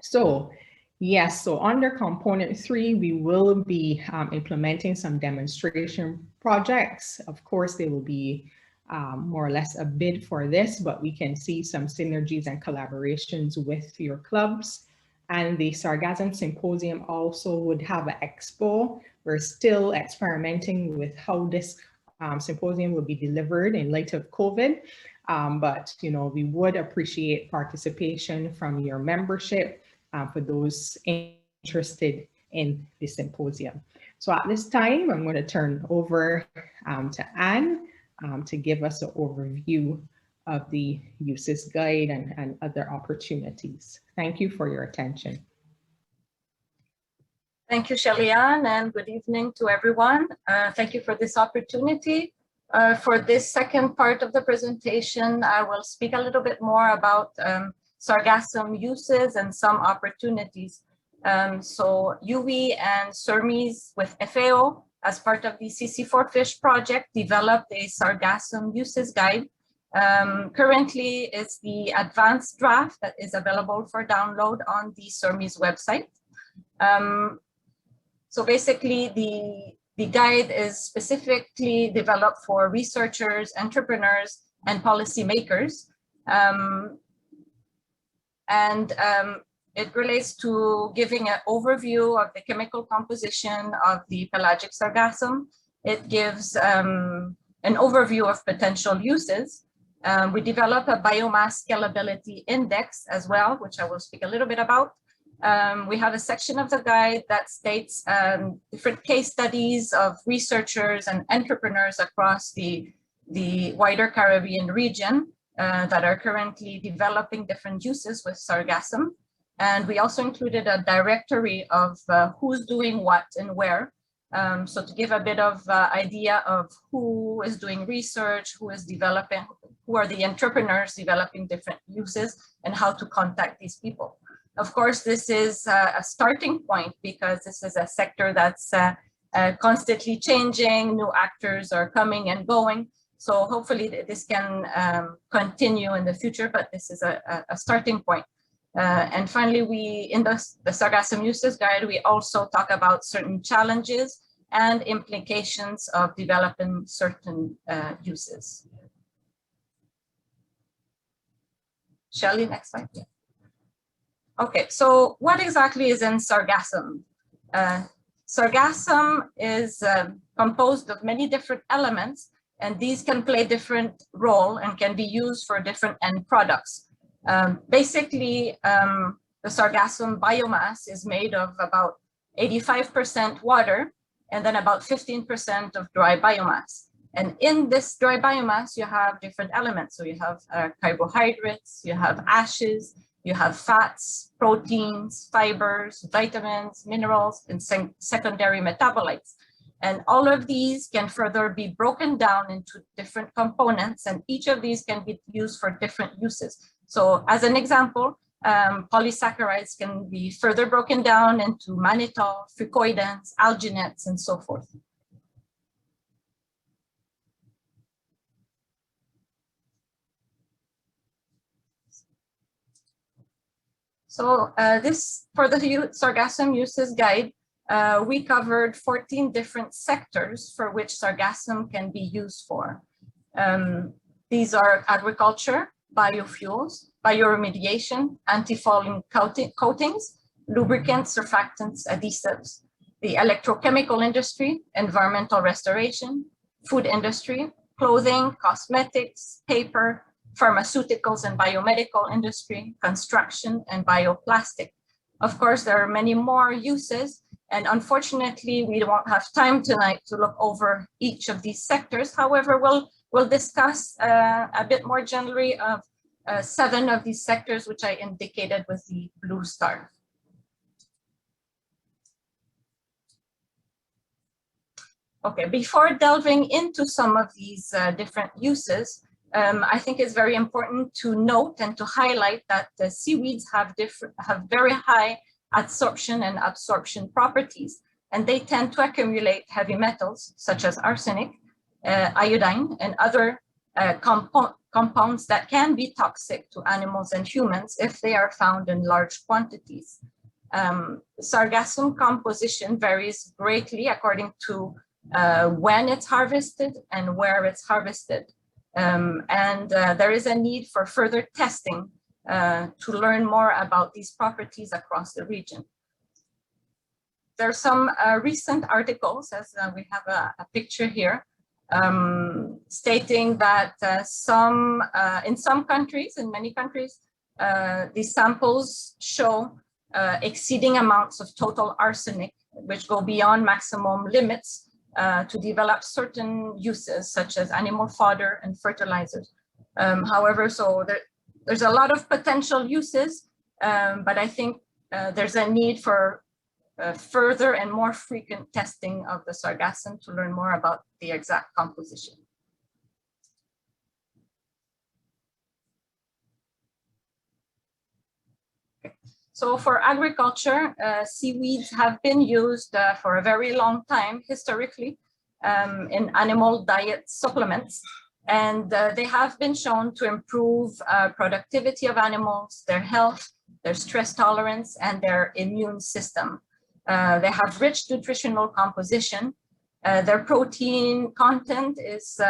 [SPEAKER 6] So yes, so under component 3, we will be implementing some demonstration projects. Of course, they will be more or less a bid for this, but we can see some synergies and collaborations with your clubs. And the Sargassum Symposium also would have an expo. We're still experimenting with how this symposium will be delivered in light of COVID. But we would appreciate participation from your membership for those interested in the symposium. So at this time, I'm going to turn over to Anne to give us an overview of the uses guide and other opportunities. Thank you for your attention.
[SPEAKER 7] Thank you, Shelley-Ann, and good evening to everyone. Thank you for this opportunity. For this second part of the presentation, I will speak a little bit more about sargassum uses and some opportunities. So UWI and SERMIS with FAO, as part of the CC4Fish project, developed a sargassum uses guide. Currently, it's the advanced draft that is available for download on the SERMIS website. So basically, the guide is specifically developed for researchers, entrepreneurs, and policymakers. It relates to giving an overview of the chemical composition of the pelagic sargassum. It gives an overview of potential uses. We develop a biomass scalability index as well, which I will speak a little bit about. We have a section of the guide that states different case studies of researchers and entrepreneurs across the wider Caribbean region that are currently developing different uses with sargassum. And we also included a directory of who's doing what and where. So to give a bit of idea of who is doing research, who is developing, who are the entrepreneurs developing different uses, and how to contact these people. Of course, this is a starting point because this is a sector that's constantly changing. New actors are coming and going. So hopefully this can continue in the future, but this is a starting point. And finally, in the Sargassum Uses Guide, we also talk about certain challenges and implications of developing certain uses. Shelley, next slide. Yeah. Okay, so what exactly is in sargassum? Sargassum is composed of many different elements, and these can play different role and can be used for different end products. Basically, the sargassum biomass is made of about 85% water and then about 15% of dry biomass. And in this dry biomass, you have different elements. So you have carbohydrates, you have ashes, you have fats, proteins, fibers, vitamins, minerals, and secondary metabolites. And all of these can further be broken down into different components, and each of these can be used for different uses. So as an example, polysaccharides can be further broken down into mannitol, fucoidants, alginates, and so forth. So for the Sargassum Uses Guide, we covered 14 different sectors for which sargassum can be used for. These are agriculture, biofuels, bioremediation, anti-fouling coatings, lubricants, surfactants, adhesives, the electrochemical industry, environmental restoration, food industry, clothing, cosmetics, paper, pharmaceuticals and biomedical industry, construction, and bioplastic. Of course, there are many more uses, and unfortunately, we won't have time tonight to look over each of these sectors. However, we'll discuss a bit more generally of 7 of these sectors, which I indicated with the blue star. Okay, before delving into some of these different uses, I think it's very important to note and to highlight that the seaweeds have very high adsorption and absorption properties, and they tend to accumulate heavy metals such as arsenic, iodine, and other compounds that can be toxic to animals and humans if they are found in large quantities. Sargassum composition varies greatly according to when it's harvested and where it's harvested. There is a need for further testing to learn more about these properties across the region. There are some recent articles, as we have a picture here, stating that in some countries, in many countries, these samples show exceeding amounts of total arsenic, which go beyond maximum limits to develop certain uses, such as animal fodder and fertilizers. However, so there's a lot of potential uses, but I think there's a need for further and more frequent testing of the sargassum to learn more about the exact composition. Okay. So for agriculture, seaweeds have been used for a very long time historically in animal diet supplements, and they have been shown to improve productivity of animals, their health, their stress tolerance, and their immune system. They have rich nutritional composition. Their protein content is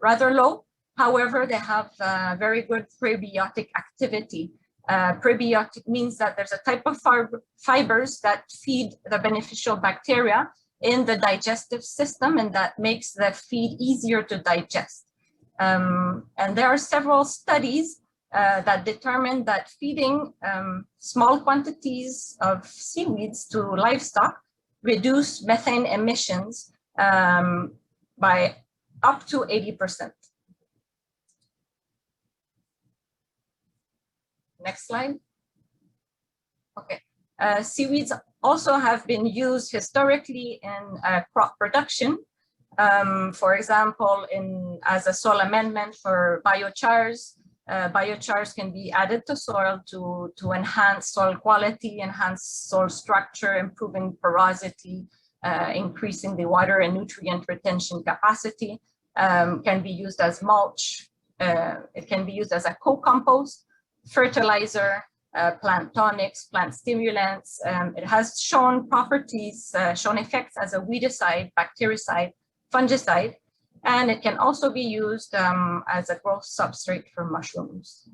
[SPEAKER 7] rather low. However, they have very good prebiotic activity. Prebiotic means that there's a type of fibers that feed the beneficial bacteria in the digestive system, and that makes the feed easier to digest. And there are several studies that determine that feeding small quantities of seaweeds to livestock reduce methane emissions by up to 80%. Next slide. Okay. Seaweeds also have been used historically in crop production. For example, as a soil amendment for biochars. Biochars can be added to soil to enhance soil quality, enhance soil structure, improving porosity, increasing the water and nutrient retention capacity. Can be used as mulch. It can be used as a co-compost, fertilizer, plant tonics, plant stimulants. It has shown properties, shown effects as a weedicide, bactericide, fungicide, and it can also be used as a growth substrate for mushrooms.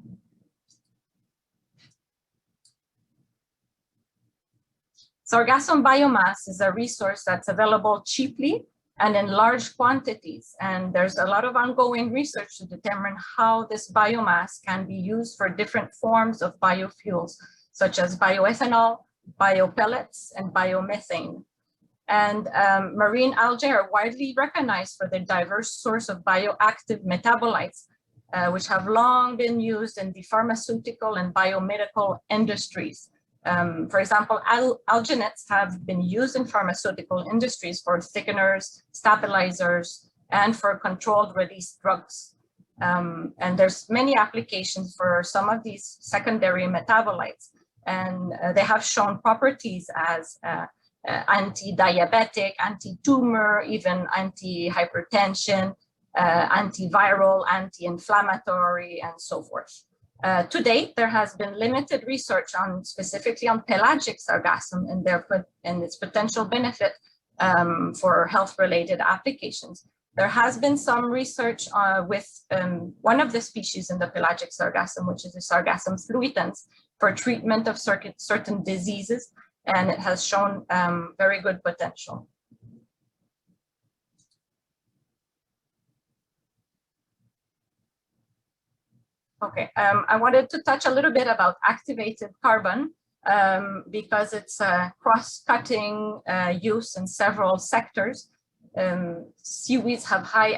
[SPEAKER 7] Sargassum biomass is a resource that's available cheaply and in large quantities, and there's a lot of ongoing research to determine how this biomass can be used for different forms of biofuels, such as bioethanol, biopellets, and biomethane. And marine algae are widely recognized for their diverse source of bioactive metabolites, which have long been used in the pharmaceutical and biomedical industries. For example, alginates have been used in pharmaceutical industries for thickeners, stabilizers, and for controlled release drugs. And there's many applications for some of these secondary metabolites, and they have shown properties as anti-diabetic, anti-tumor, even anti-hypertension, antiviral, anti-inflammatory, and so forth. To date, there has been limited research specifically on pelagic sargassum and its potential benefit for health-related applications. There has been some research with one of the species in the pelagic sargassum, which is the Sargassum fluitans, for treatment of certain diseases, and it has shown very good potential. Okay, I wanted to touch a little bit about activated carbon because it's a cross-cutting use in several sectors. Seaweeds have high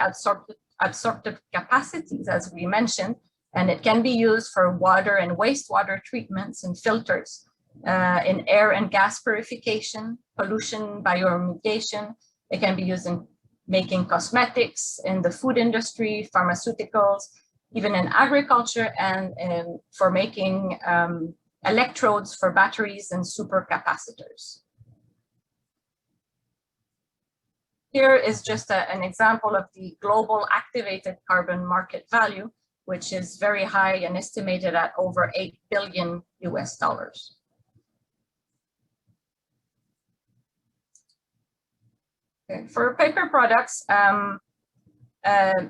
[SPEAKER 7] absorptive capacities, as we mentioned, and it can be used for water and wastewater treatments and filters, in air and gas purification, pollution bioremediation. It can be used in making cosmetics, in the food industry, pharmaceuticals, even in agriculture, and for making electrodes for batteries and supercapacitors. Here is just an example of the global activated carbon market value, which is very high and estimated at over $8 billion US. Okay. For paper products,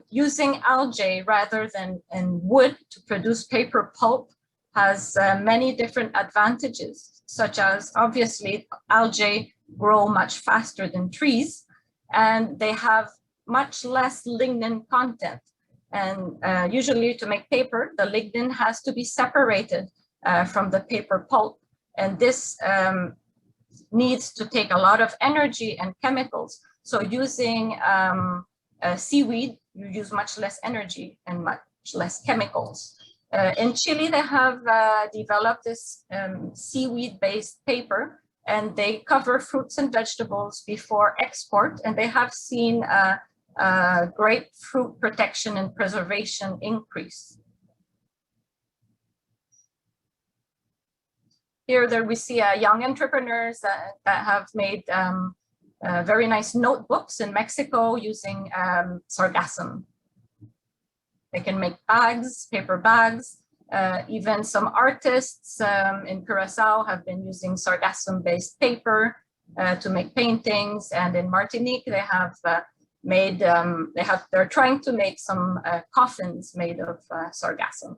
[SPEAKER 7] using algae rather than wood to produce paper pulp has many different advantages, such as obviously algae grow much faster than trees, and they have much less lignin content. And usually to make paper, the lignin has to be separated from the paper pulp. And this needs to take a lot of energy and chemicals. So using seaweed, you use much less energy and much less chemicals. In Chile, they have developed this seaweed-based paper, and they cover fruits and vegetables before export, and they have seen great fruit protection and preservation increase. Here there we see young entrepreneurs that have made very nice notebooks in Mexico using sargassum. They can make bags, paper bags. Even some artists in Curacao have been using sargassum-based paper to make paintings. And in Martinique, they have they're trying to make some coffins made of sargassum.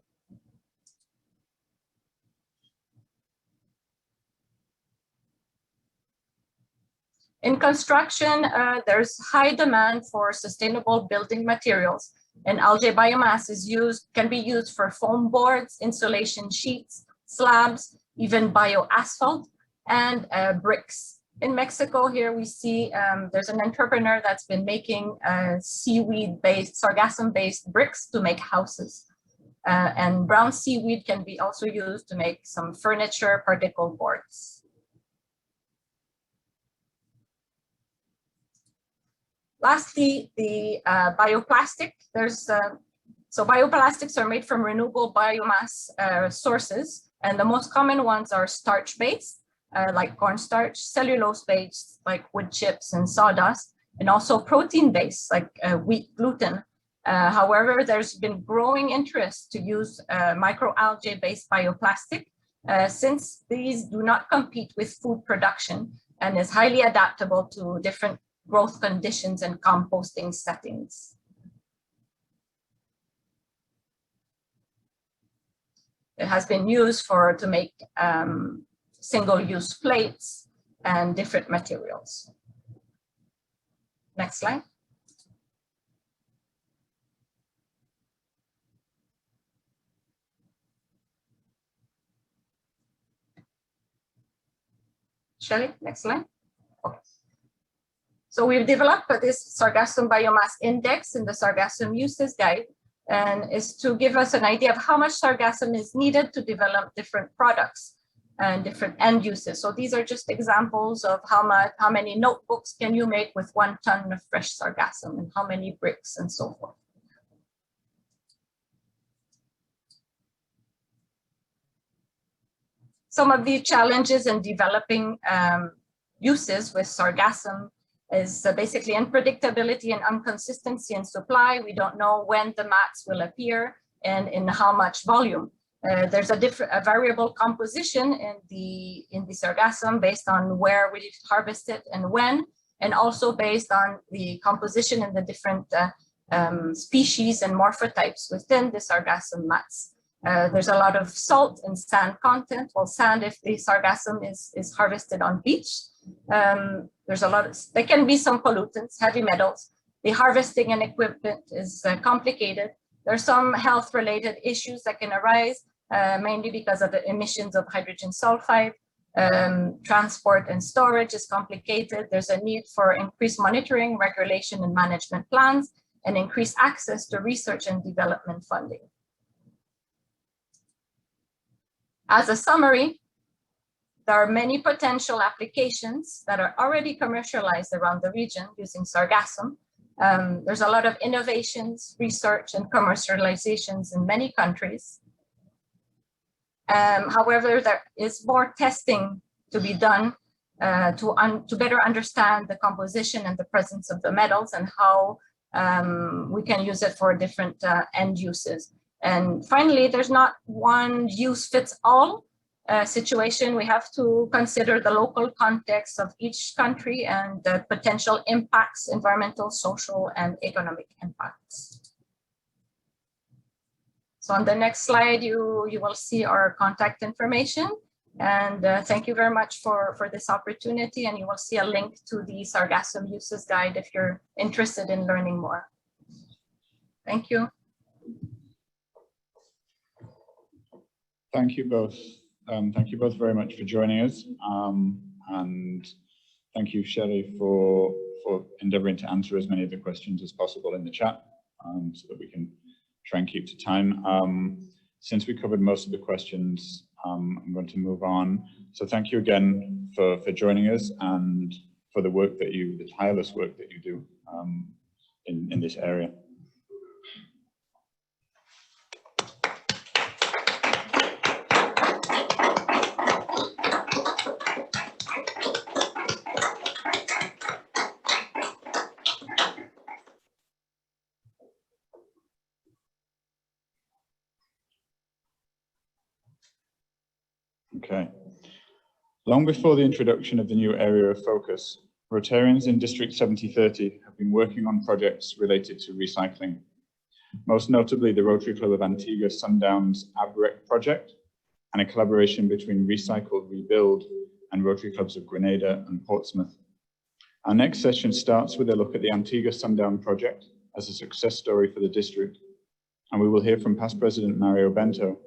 [SPEAKER 7] In construction, there's high demand for sustainable building materials, and algae biomass can be used for foam boards, insulation sheets, slabs, even bioasphalt, and bricks. In Mexico, here we see there's an entrepreneur that's been making seaweed-based, sargassum-based bricks to make houses. And brown seaweed can be also used to make some furniture particle boards. Lastly, the bioplastic. So bioplastics are made from renewable biomass sources, and the most common ones are starch-based, like cornstarch, cellulose-based, like wood chips and sawdust, and also protein-based, like wheat gluten. However, there's been growing interest to use microalgae-based bioplastic, since these do not compete with food production and is highly adaptable to different growth conditions and composting settings. It has been used to make single-use plates and different materials. Next slide. Shelley, next slide. Okay. So we've developed this Sargassum Biomass Index in the Sargassum Uses Guide, and is to give us an idea of how much sargassum is needed to develop different products and different end uses. So these are just examples of how many notebooks can you make with 1 ton of fresh sargassum, and how many bricks and so forth. Some of the challenges in developing uses with sargassum is basically unpredictability and inconsistency in supply. We don't know when the mats will appear and in how much volume. There's a variable composition in the sargassum based on where we harvest it and when, and also based on the composition in the different species and morphotypes within the sargassum mats. There's a lot of salt and sand content. Well, sand, if the sargassum is harvested on beach, there can be some pollutants, heavy metals. The harvesting and equipment is complicated. There's some health-related issues that can arise, mainly because of the emissions of hydrogen sulfide. Transport and storage is complicated. There's a need for increased monitoring, regulation, and management plans, and increased access to research and development funding. As a summary, there are many potential applications that are already commercialized around the region using sargassum. There's a lot of innovations, research, and commercializations in many countries. However, there is more testing to be done to better understand the composition and the presence of the metals, and how we can use it for different end uses. And finally, there's not one use fits all situation. We have to consider the local context of each country and the potential impacts, environmental, social, and economic impacts. So So on the next slide, you will see our contact information. And thank you very much for this opportunity. And you will see a link to the Sargassum Uses guide if you're interested in learning more. Thank you.
[SPEAKER 3] Thank you both. Thank you both very much for joining us. And thank you, Sherry, for endeavoring to answer as many of the questions as possible in the chat so that we can try and keep to time. Since we covered most of the questions, I'm going to move on. So thank you again for joining us and for the work that the tireless work that you do in this area. Okay. Long before the introduction of the new area of focus, Rotarians in District 7030 have been working on projects related to recycling, most notably the Rotary Club of Antigua Sundown's Abric Project and a collaboration between Recycle Rebuild and Rotary Clubs of Grenada and Portsmouth. Our next session starts with a look at the Antigua Sundown project as a success story for the district, and we will hear from past President Mario Bento.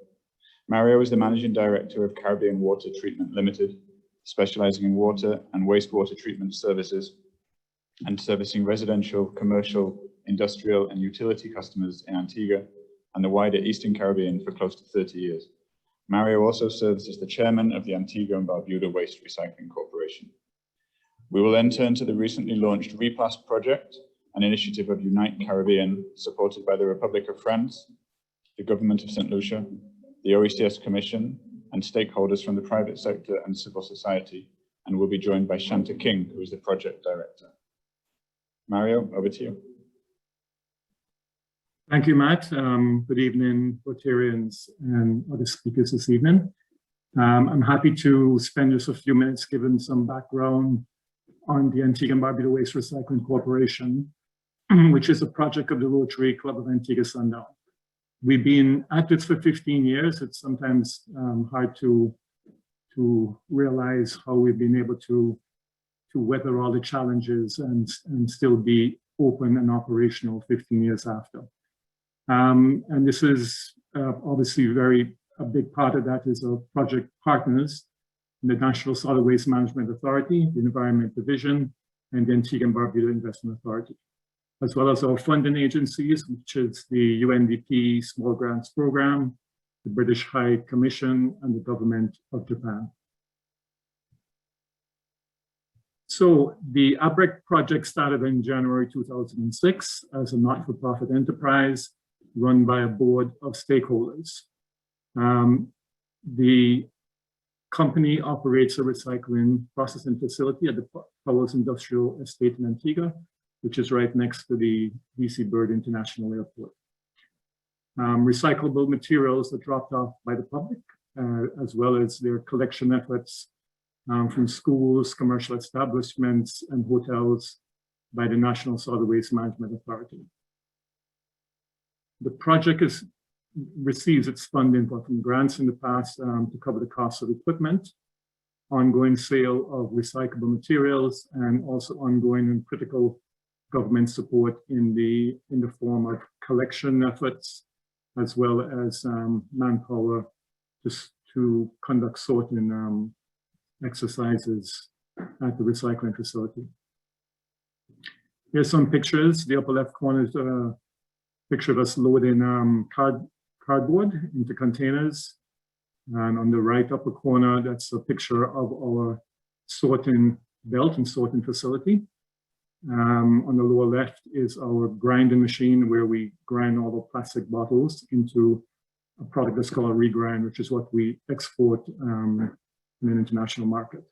[SPEAKER 3] Mario is the Managing Director of Caribbean Water Treatment Limited, specializing in water and wastewater treatment services and servicing residential, commercial, industrial and utility customers in Antigua and the wider Eastern Caribbean for close to 30 years. Mario also serves as the Chairman of the Antigua and Barbuda Waste Recycling Corporation. We will then turn to the recently launched Bioplastic project, an initiative of Unite Caribbean supported by the Republic of France, the Government of St. Lucia, the OECS Commission, and stakeholders from the private sector and civil society, and will be joined by Shanta King, who is the project director. Mario, over to you.
[SPEAKER 8] Thank you, Matt. Good evening, Rotarians and other speakers this evening. I'm happy to spend just a few minutes giving some background on the Antigua and Barbuda Waste Recycling Corporation, which is a project of the Rotary Club of Antigua Sundown. We've been at this for 15 years. It's sometimes hard to realize how we've been able to weather all the challenges and still be open and operational 15 years after. And this is obviously a big part of that is our project partners, the National Solid Waste Management Authority, the Environment Division, and the Antigua and Barbuda Investment Authority, as well as our funding agencies, which is the UNDP Small Grants Program, the British High Commission, and the Government of Japan. So the Abric project started in January 2006 as a not-for-profit enterprise run by a board of stakeholders. The company operates a recycling processing facility at the Powers Industrial Estate in Antigua, which is right next to the DC Bird International Airport. Recyclable materials are dropped off by the public, as well as their collection efforts from schools, commercial establishments, and hotels by the National Solid Waste Management Authority. The project receives its funding from grants in the past to cover the cost of equipment, ongoing sale of recyclable materials, and also ongoing and critical government support in the form of collection efforts, as well as manpower just to conduct sorting exercises at the recycling facility. Here's some pictures. The upper left corner is a picture of us loading cardboard into containers. And on the right upper corner, that's a picture of our sorting belt and sorting facility. On the lower left is our grinding machine where we grind all the plastic bottles into a product that's called regrind, which is what we export in an international market.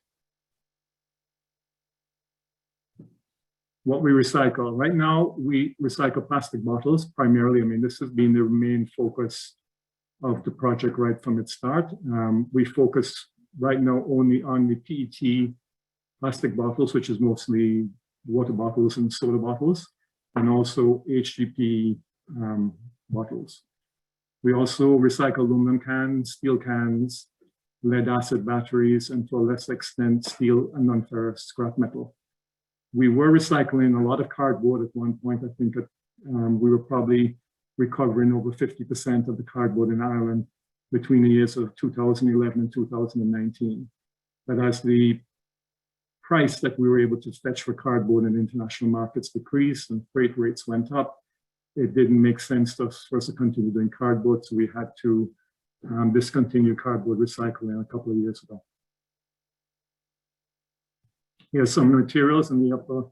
[SPEAKER 8] What we recycle. Right now, we recycle plastic bottles primarily. I mean, this has been the main focus of the project right from its start. We focus right now only on the PET plastic bottles, which is mostly water bottles and soda bottles, and also HDP bottles. We also recycle aluminum cans, steel cans, lead acid batteries, and to a lesser extent, steel and non-ferrous scrap metal. We were recycling a lot of cardboard at one point. I think we were probably recovering over 50% of the cardboard in Ireland between the years of 2011 and 2019. But as the price that we were able to fetch for cardboard in international markets decreased and freight rates went up, it didn't make sense for us to continue doing cardboard, so we had to discontinue cardboard recycling a couple of years ago. Here's some materials in the upper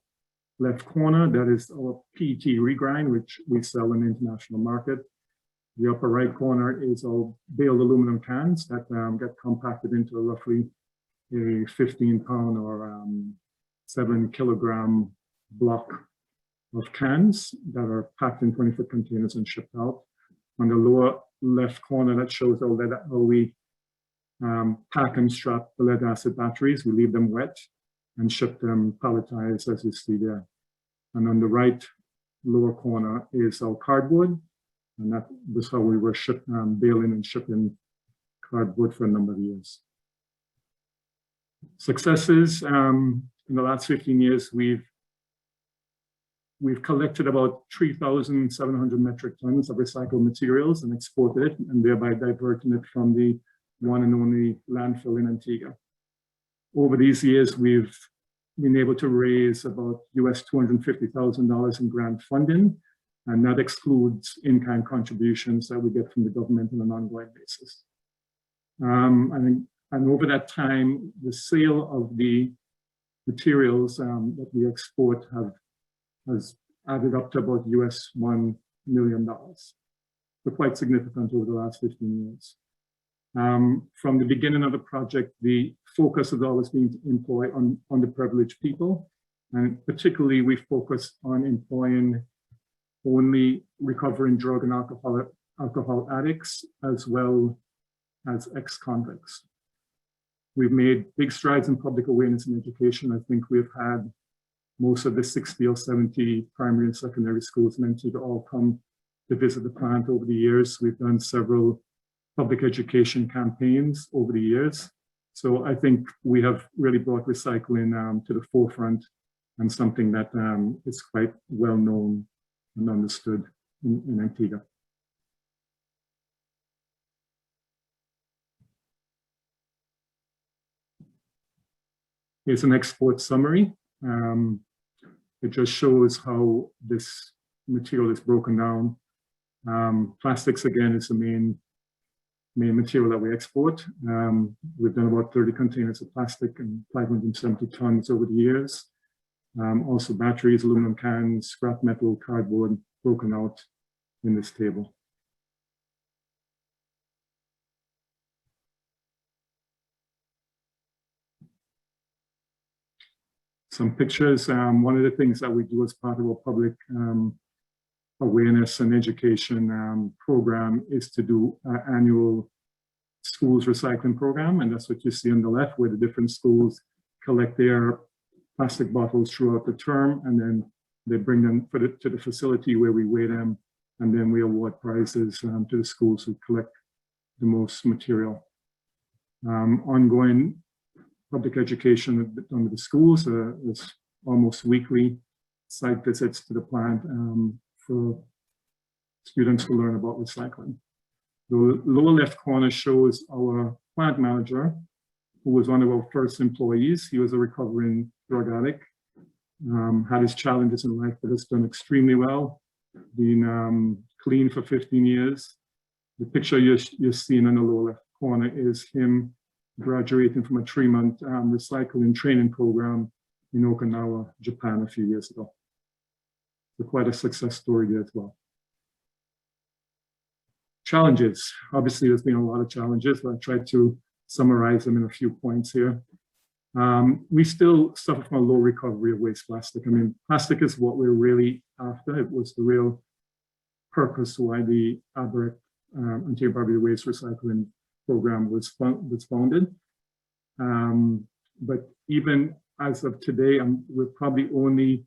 [SPEAKER 8] left corner. That is our PET regrind, which we sell in the international market. The upper right corner is our baled aluminum cans that get compacted into roughly a 15-pound or 7-kilogram block of cans that are packed in 20-foot containers and shipped out. On the lower left corner, that shows how we pack and strap the lead acid batteries. We leave them wet and ship them palletized, as you see there. And on the right lower corner is our cardboard, and that was how we were baling and shipping cardboard for a number of years. Successes, in the last 15 years, we've collected about 3,700 metric tons of recycled materials and exported it, and thereby diverting it from the one and only landfill in Antigua. Over these years, we've been able to raise about US $250,000 in grant funding, and that excludes in-kind contributions that we get from the government on an ongoing basis. And over that time, the sale of the materials that we export has added up to about US $1 million. So quite significant over the last 15 years. From the beginning of the project, the focus has always been to employ underprivileged people, and particularly we focus on employing only recovering drug and alcohol addicts, as well as ex-convicts. We've made big strides in public awareness and education. I think we've had most of the 60 or 70 primary and secondary schools in Antigua all come to visit the plant over the years. We've done several public education campaigns over the years. So I think we have really brought recycling to the forefront, and something that is quite well known and understood in Antigua. Here's an export summary. It just shows how this material is broken down. Plastics, again, is the main material that we export. We've done about 30 containers of plastic and 570 tons over the years. Also batteries, aluminum cans, scrap metal, cardboard, broken out in this table. Some pictures. One of the things that we do as part of our public awareness and education program is to do an annual schools recycling program, and that's what you see on the left, where the different schools collect their plastic bottles throughout the term, and then they bring them to the facility where we weigh them, and then we award prizes to the schools who collect the most material. Ongoing public education done with the schools. There's almost weekly site visits to the plant for students to learn about recycling. The lower left corner shows our plant manager, who was one of our first employees. He was a recovering drug addict, had his challenges in life, but has done extremely well, been clean for 15 years. The picture you're seeing in the lower left corner is him graduating from a 3-month recycling training program in Okinawa, Japan, a few years ago. So quite a success story there as well. Challenges. Obviously, there's been a lot of challenges, but I tried to summarize them in a few points here. We still suffer from a low recovery of waste plastic. I mean, plastic is what we're really after. It was the real purpose why the Abric Anti-Barbary Waste Recycling Program was founded. But even as of today, we're probably only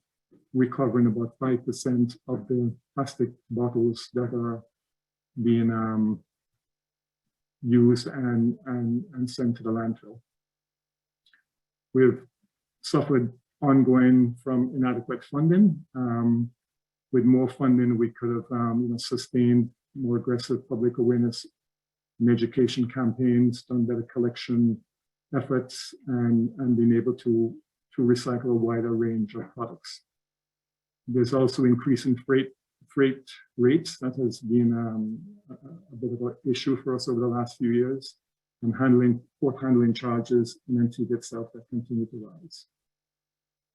[SPEAKER 8] recovering about 5% of the plastic bottles that are being used and sent to the landfill. We've suffered ongoing from inadequate funding. With more funding, we could have sustained more aggressive public awareness and education campaigns, done better collection efforts, and been able to recycle a wider range of products. There's also increasing freight rates. That has been a bit of an issue for us over the last few years, and port handling charges in Antigua itself that continue to rise.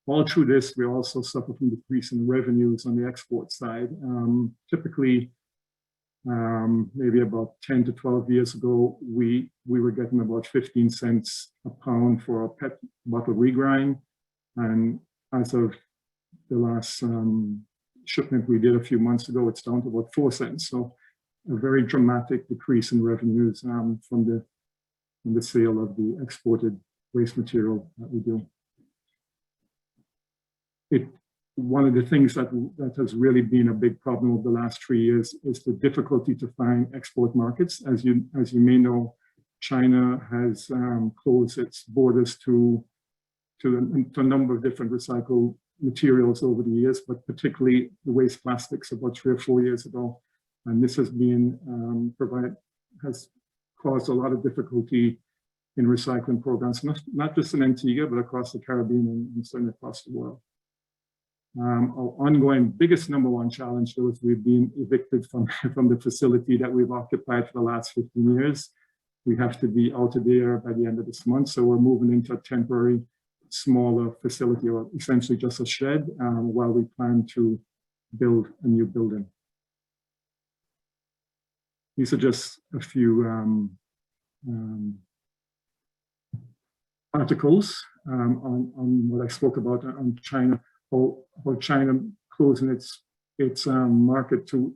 [SPEAKER 8] All through this, we also suffer from decrease in revenues on the export side. Typically, maybe about 10 to 12 years ago, we were getting about 15 cents a pound for a PET bottle regrind. And as of the last shipment we did a few months ago, it's down to about 4 cents. So a very dramatic decrease in revenues from the sale of the exported waste material that we do. One of the things that has really been a big problem over the last 3 years is the difficulty to find export markets. As you may know, China has closed its borders to a number of different recycled materials over the years, but particularly the waste plastics about 3 or 4 years ago. And this has been has caused a lot of difficulty in recycling programs, not just in Antigua, but across the Caribbean and certainly across the world. Our ongoing biggest #1 challenge, though, is we've been evicted from the facility that we've occupied for the last 15 years. We have to be out of there by the end of this month, so we're moving into a temporary, smaller facility, or essentially just a shed, while we plan to build a new building. These are just a few articles on what I spoke about on China. How China closing its market to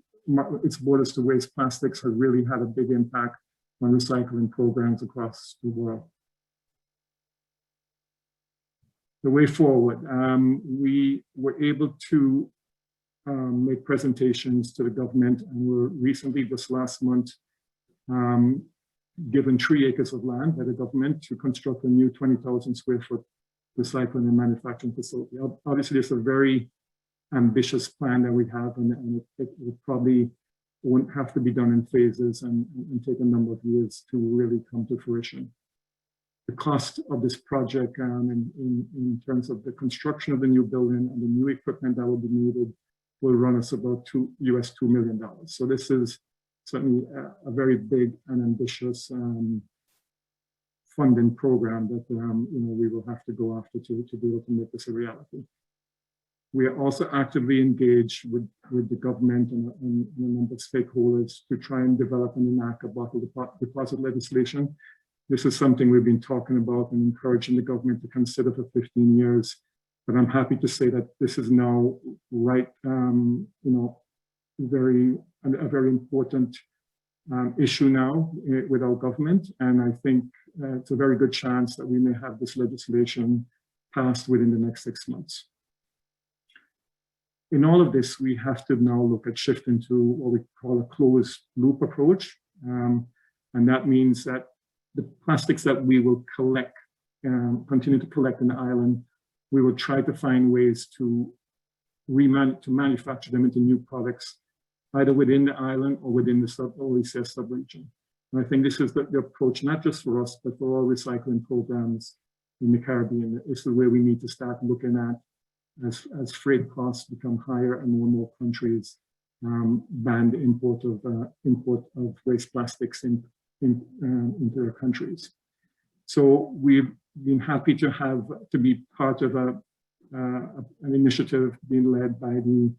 [SPEAKER 8] its borders to waste plastics has really had a big impact on recycling programs across the world. The way forward, we were able to make presentations to the government, and were recently, this last month, given 3 acres of land by the government to construct a new 20,000 square foot recycling and manufacturing facility. Obviously, it's a very ambitious plan that we have, and it probably won't have to be done in phases and take a number of years to really come to fruition. The cost of this project in terms of the construction of the new building and the new equipment that will be needed will run us about $2 million. So this is certainly a very big and ambitious funding program that we will have to go after to be able to make this a reality. We are also actively engaged with the government and a number of stakeholders to try and develop and enact a bottle deposit legislation. This is something we've been talking about and encouraging the government to consider for 15 years. But I'm happy to say that this is now a very important issue now with our government. And I think it's a very good chance that we may have this legislation passed within the next 6 months. In all of this, we have to now look at shifting to what we call a closed loop approach. And that means that the plastics that we will collect, continue to collect in the island, we will try to find ways to manufacture them into new products, either within the island or within the OECS sub-region. And I think this is the approach, not just for us, but for all recycling programs in the Caribbean. It's the way we need to start looking at as freight costs become higher and more countries ban the import of waste plastics into their countries. So we've been happy to be part of an initiative being led by the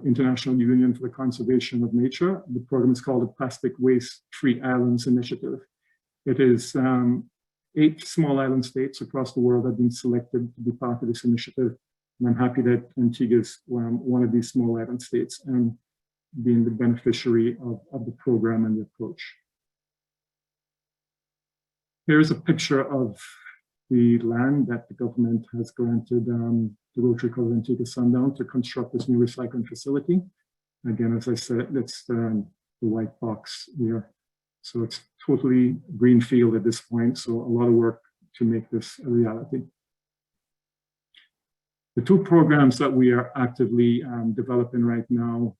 [SPEAKER 8] International Union for the Conservation of Nature. The program is called the Plastic Waste Free Islands Initiative. It is 8 small island states across the world have been selected to be part of this initiative. And I'm happy that Antigua is one of these small island states and being the beneficiary of the program and the approach. Here's a picture of the land that the government has granted the Rotary Club of Antigua Sundown to construct this new recycling facility. Again, as I said, it's white box here. So it's totally greenfield at this point. So a lot of work to make this a reality. The two programs that we are actively developing right now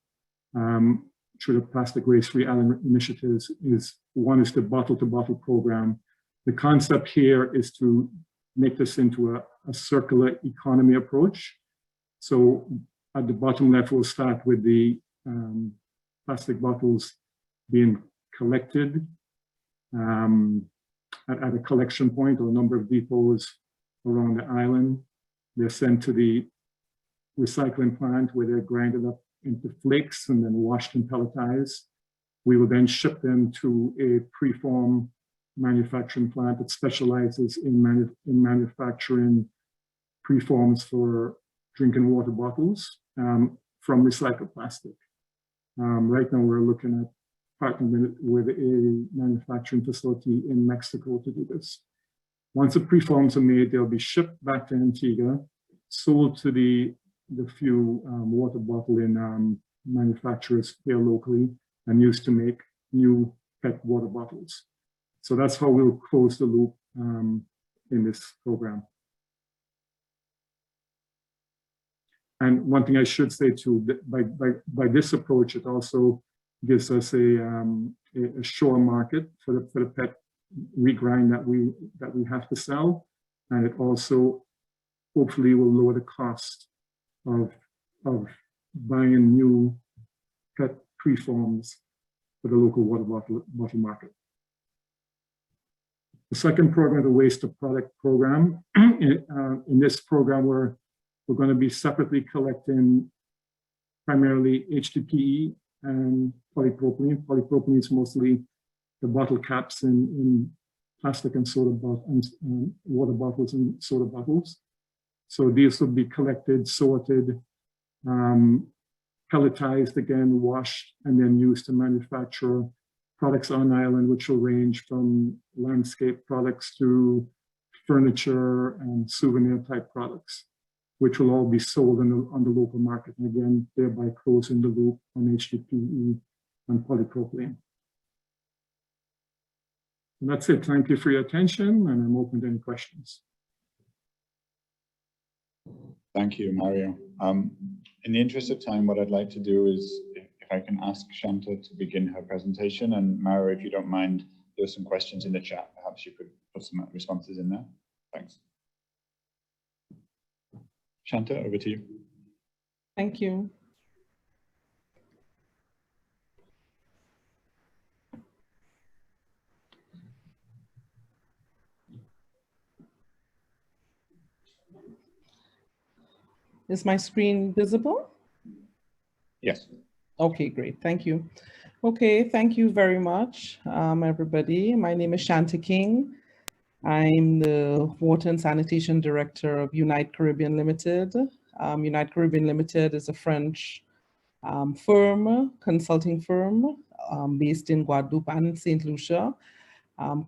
[SPEAKER 8] through the Plastic Waste-Free Island initiatives is, one is the bottle-to-bottle program. The concept here is to make this into a circular economy approach. So at the bottom left, we'll start with the plastic bottles being collected at a collection point or a number of depots around the island. They're sent to the recycling plant where they're grinded up into flakes and then washed and pelletized. We will then ship them to a preform manufacturing plant that specializes in manufacturing preforms for drinking water bottles from recycled plastic. Right now we're looking at partnering with a manufacturing facility in Mexico to do this. Once the preforms are made, they'll be shipped back to Antigua, sold to the few water bottling manufacturers here locally, and used to make new PET water bottles. So that's how we'll close the loop in this program. And one thing I should say too, by this approach, it also gives us a shore market for the PET regrind that we have to sell, and it also hopefully will lower the cost of buying new PET preforms for the local water bottle market. The second program, the Waste to Product program. In this program, we're going to be separately collecting primarily HDPE and polypropylene. Polypropylene is mostly the bottle caps in plastic and soda bottles, and water bottles and soda bottles. So these will be collected, sorted, pelletized again, washed, and then used to manufacture products on island, which will range from landscape products to furniture and souvenir type products, which will all be sold on the local market, and again, thereby closing the loop on HDPE and polypropylene. And that's it. Thank you for your attention, and I'm open to any questions.
[SPEAKER 3] Thank you, Mario. In the interest of time, what I'd like to do is, if I can ask Shanta to begin her presentation, and Mario, if you don't mind, there's some questions in the chat. Perhaps you could put some responses in there. Thanks. Shanta, over to you.
[SPEAKER 9] Thank you. Is my screen visible?
[SPEAKER 3] Yes.
[SPEAKER 9] Okay, great. Thank you. Okay, thank you very much, everybody. My name is Shanta King. I'm the Water and Sanitation Director of Unite Caribbean Limited. Unite Caribbean Limited is a French consulting firm based in Guadeloupe and St. Lucia.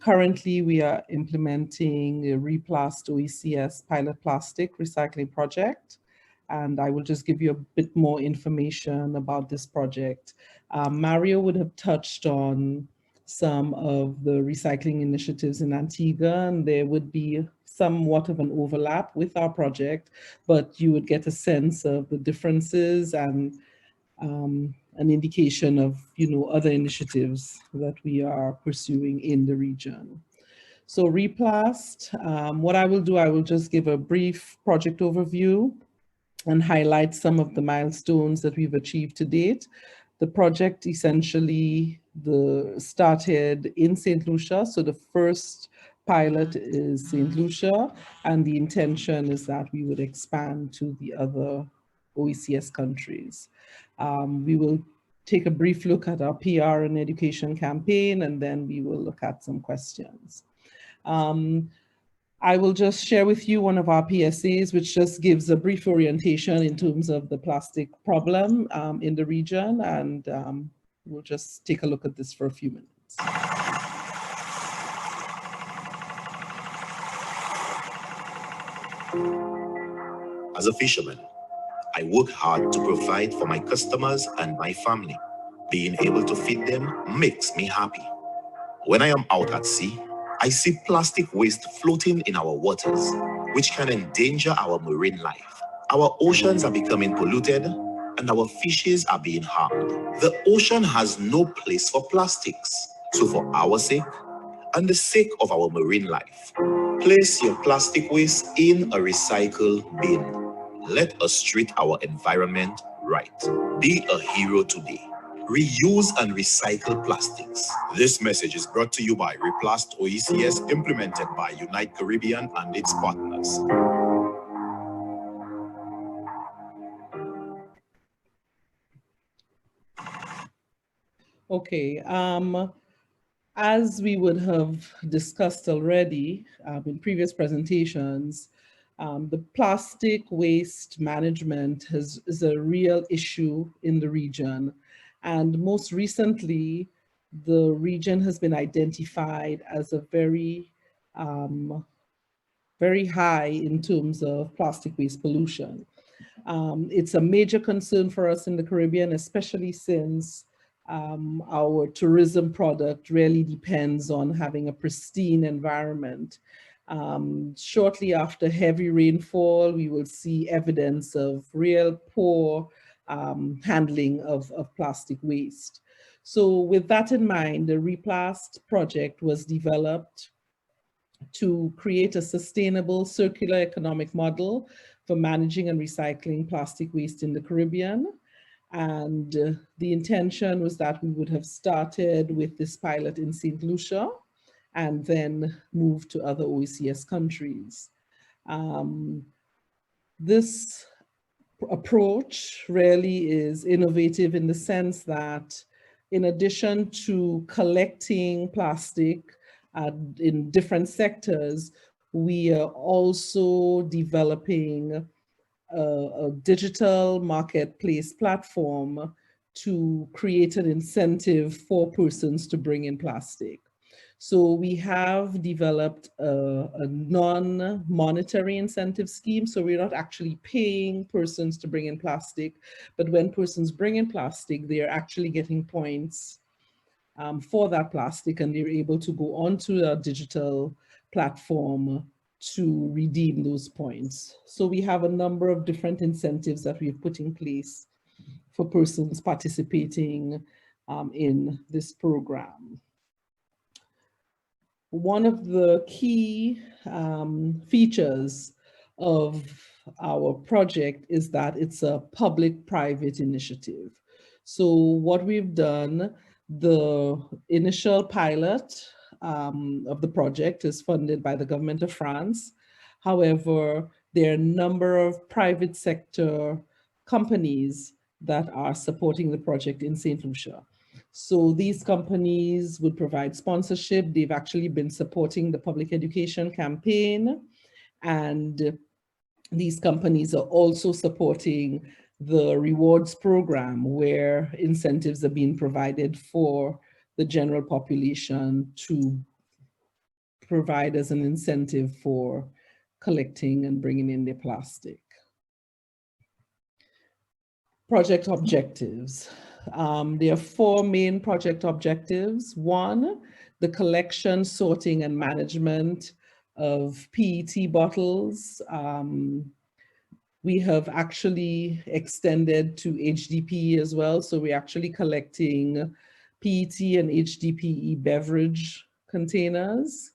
[SPEAKER 9] Currently, we are implementing a Replast OECS pilot plastic recycling project. And I will just give you a bit more information about this project. Mario would have touched on some of the recycling initiatives in Antigua, and there would be somewhat of an overlap with our project, but you would get a sense of the differences and an indication of, other initiatives that we are pursuing in the region. So Replast, what I will do, I will just give a brief project overview and highlight some of the milestones that we've achieved to date. The project essentially started in St. Lucia. So the first pilot is St. Lucia, and the intention is that we would expand to the other OECS countries. We will take a brief look at our PR and education campaign, and then we will look at some questions. I will just share with you one of our PSAs, which just gives a brief orientation in terms of the plastic problem in the region, and we'll just take a look at this for a few minutes.
[SPEAKER 10] As a fisherman, I work hard to provide for my customers and my family. Being able to feed them makes me happy. When I am out at sea, I see plastic waste floating in our waters, which can endanger our marine life. Our oceans are becoming polluted and our fishes are being harmed. The ocean has no place for plastics. So for our sake and the sake of our marine life, place your plastic waste in a recycle bin. Let us treat our environment right. Be a hero today. Reuse and recycle plastics. This message is brought to you by Replast OECS, implemented by Unite Caribbean and its partners.
[SPEAKER 9] Okay, as we would have discussed already in previous presentations, the plastic waste management is a real issue in the region. And most recently, the region has been identified as a very high in terms of plastic waste pollution. It's a major concern for us in the Caribbean, especially since our tourism product really depends on having a pristine environment. Shortly after heavy rainfall, we will see evidence of real poor handling of plastic waste. So with that in mind, the Replast project was developed to create a sustainable circular economic model for managing and recycling plastic waste in the Caribbean. And the intention was that we would have started with this pilot in St. Lucia and then moved to other OECS countries. This approach really is innovative in the sense that in addition to collecting plastic in different sectors, we are also developing a digital marketplace platform to create an incentive for persons to bring in plastic. So we have developed a non-monetary incentive scheme. So we're not actually paying persons to bring in plastic, but when persons bring in plastic, they're actually getting points for that plastic, and they're able to go onto a digital platform to redeem those points. So we have a number of different incentives that we've put in place for persons participating in this program. One of the key features of our project is that it's a public-private initiative. So what we've done, the initial pilot of the project is funded by the government of France. However, there are a number of private sector companies that are supporting the project in St. Lucia. So these companies would provide sponsorship. They've actually been supporting the public education campaign, and these companies are also supporting the rewards program where incentives are being provided for the general population to provide as an incentive for collecting and bringing in their plastic. Project objectives. There are 4 main project objectives. 1, the collection, sorting, and management of PET bottles. We have actually extended to HDPE as well. So we're actually collecting PET and HDPE beverage containers.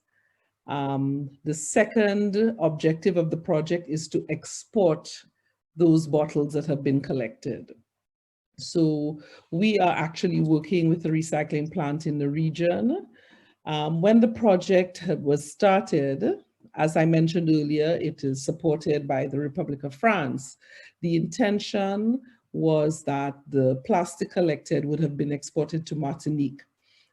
[SPEAKER 9] The second objective of the project is to export those bottles that have been collected. So we are actually working with a recycling plant in the region. When the project was started, as I mentioned earlier, it is supported by the Republic of France. The intention was that the plastic collected would have been exported to Martinique.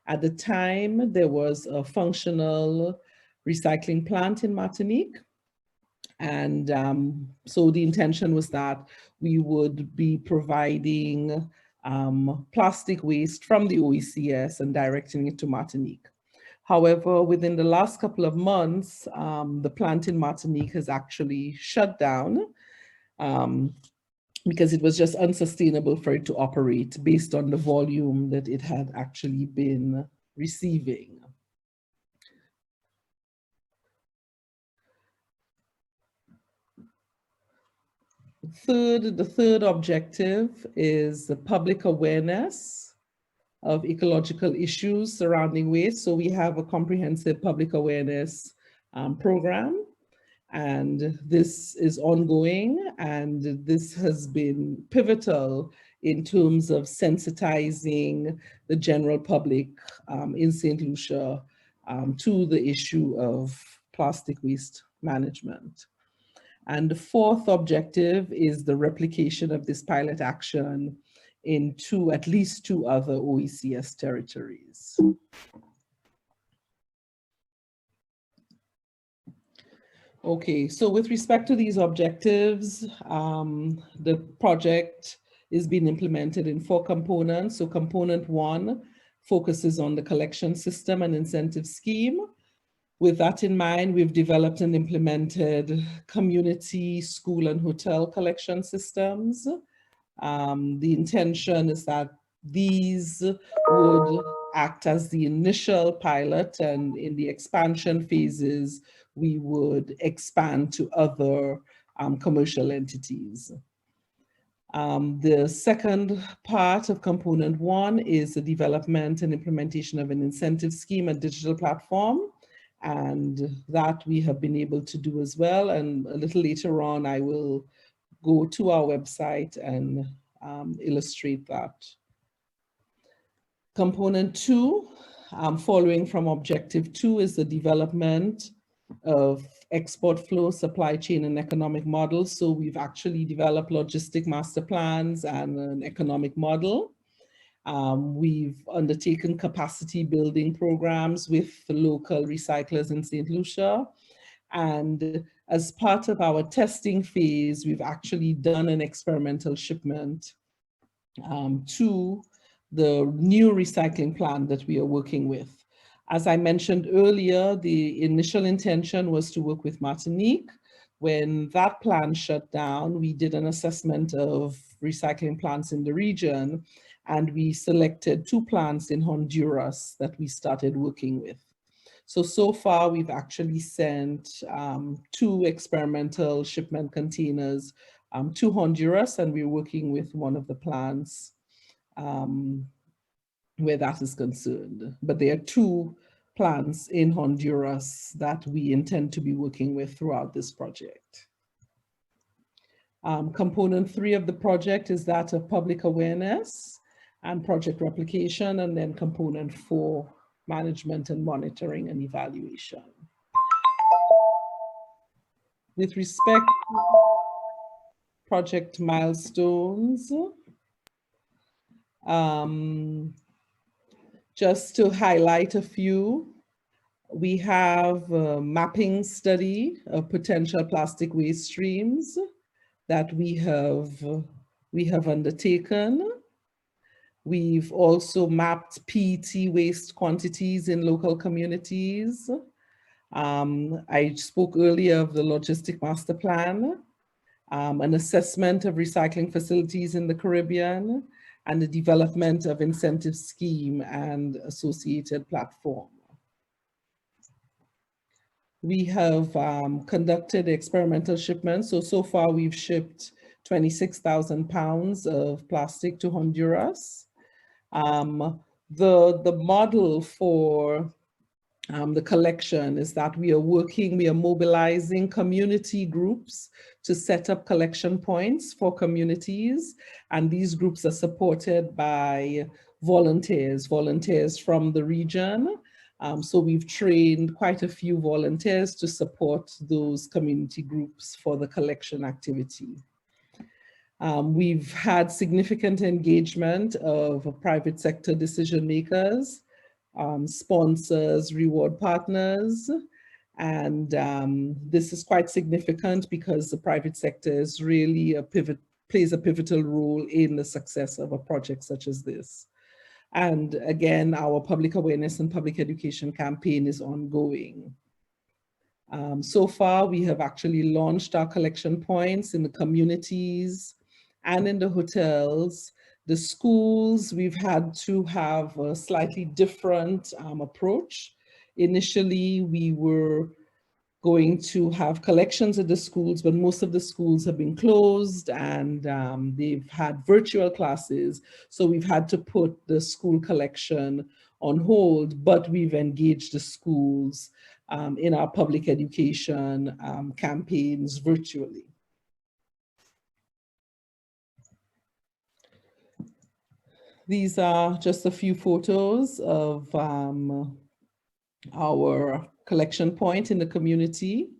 [SPEAKER 9] At the time, there was a functional recycling plant in Martinique. And so the intention was that we would be providing plastic waste from the OECS and directing it to Martinique. However, within the last couple of months, the plant in Martinique has actually shut down because it was just unsustainable for it to operate based on the volume that it had actually been receiving. The third objective is the public awareness of ecological issues surrounding waste. So we have a comprehensive public awareness program, and this is ongoing, and this has been pivotal in terms of sensitizing the general public in St. Lucia to the issue of plastic waste management. And the fourth objective is the replication of this pilot action in at least two other OECS territories. Okay, so with respect to these objectives, the project is being implemented in 4 components. So component 1 focuses on the collection system and incentive scheme. With that in mind, we've developed and implemented community, school, and hotel collection systems. The intention is that these would act as the initial pilot, and in the expansion phases, we would expand to other commercial entities. The second part of component 1 is the development and implementation of an incentive scheme and digital platform. And that we have been able to do as well. And a little later on, I will go to our website and illustrate that. Component 2, following from objective 2, is the development of export flow, supply chain, and economic models. So we've actually developed logistic master plans and an economic model. We've undertaken capacity building programs with local recyclers in St. Lucia. And as part of our testing phase, we've actually done an experimental shipment to the new recycling plant that we are working with. As I mentioned earlier, the initial intention was to work with Martinique. When that plant shut down, we did an assessment of recycling plants in the region, and we selected 2 plants in Honduras that we started working with. So far, we've actually sent 2 experimental shipment containers to Honduras, and we're working with one of the plants where that is concerned. But there are 2 plants in Honduras that we intend to be working with throughout this project. Component 3 of the project is that of public awareness and project replication, and then component 4, management and monitoring and evaluation. With respect to project milestones, just to highlight a few, we have a mapping study of potential plastic waste streams that we have undertaken. We've also mapped PET waste quantities in local communities. I spoke earlier of the logistic master plan, an assessment of recycling facilities in the Caribbean, and the development of incentive scheme and associated platform. We have conducted experimental shipments. So far we've shipped 26,000 pounds of plastic to Honduras. The model for the collection is that we are mobilizing community groups to set up collection points for communities. And these groups are supported by volunteers from the region. So we've trained quite a few volunteers to support those community groups for the collection activity. We've had significant engagement of private sector decision makers, sponsors, reward partners, and this is quite significant because the private sector is really plays a pivotal role in the success of a project such as this. And again, our public awareness and public education campaign is ongoing. So far, we have actually launched our collection points in the communities and in the hotels. The schools, we've had to have a slightly different approach. Initially, we were going to have collections at the schools, but most of the schools have been closed and they've had virtual classes. So we've had to put the school collection on hold, but we've engaged the schools in our public education campaigns virtually. These are just a few photos of our collection point in the community.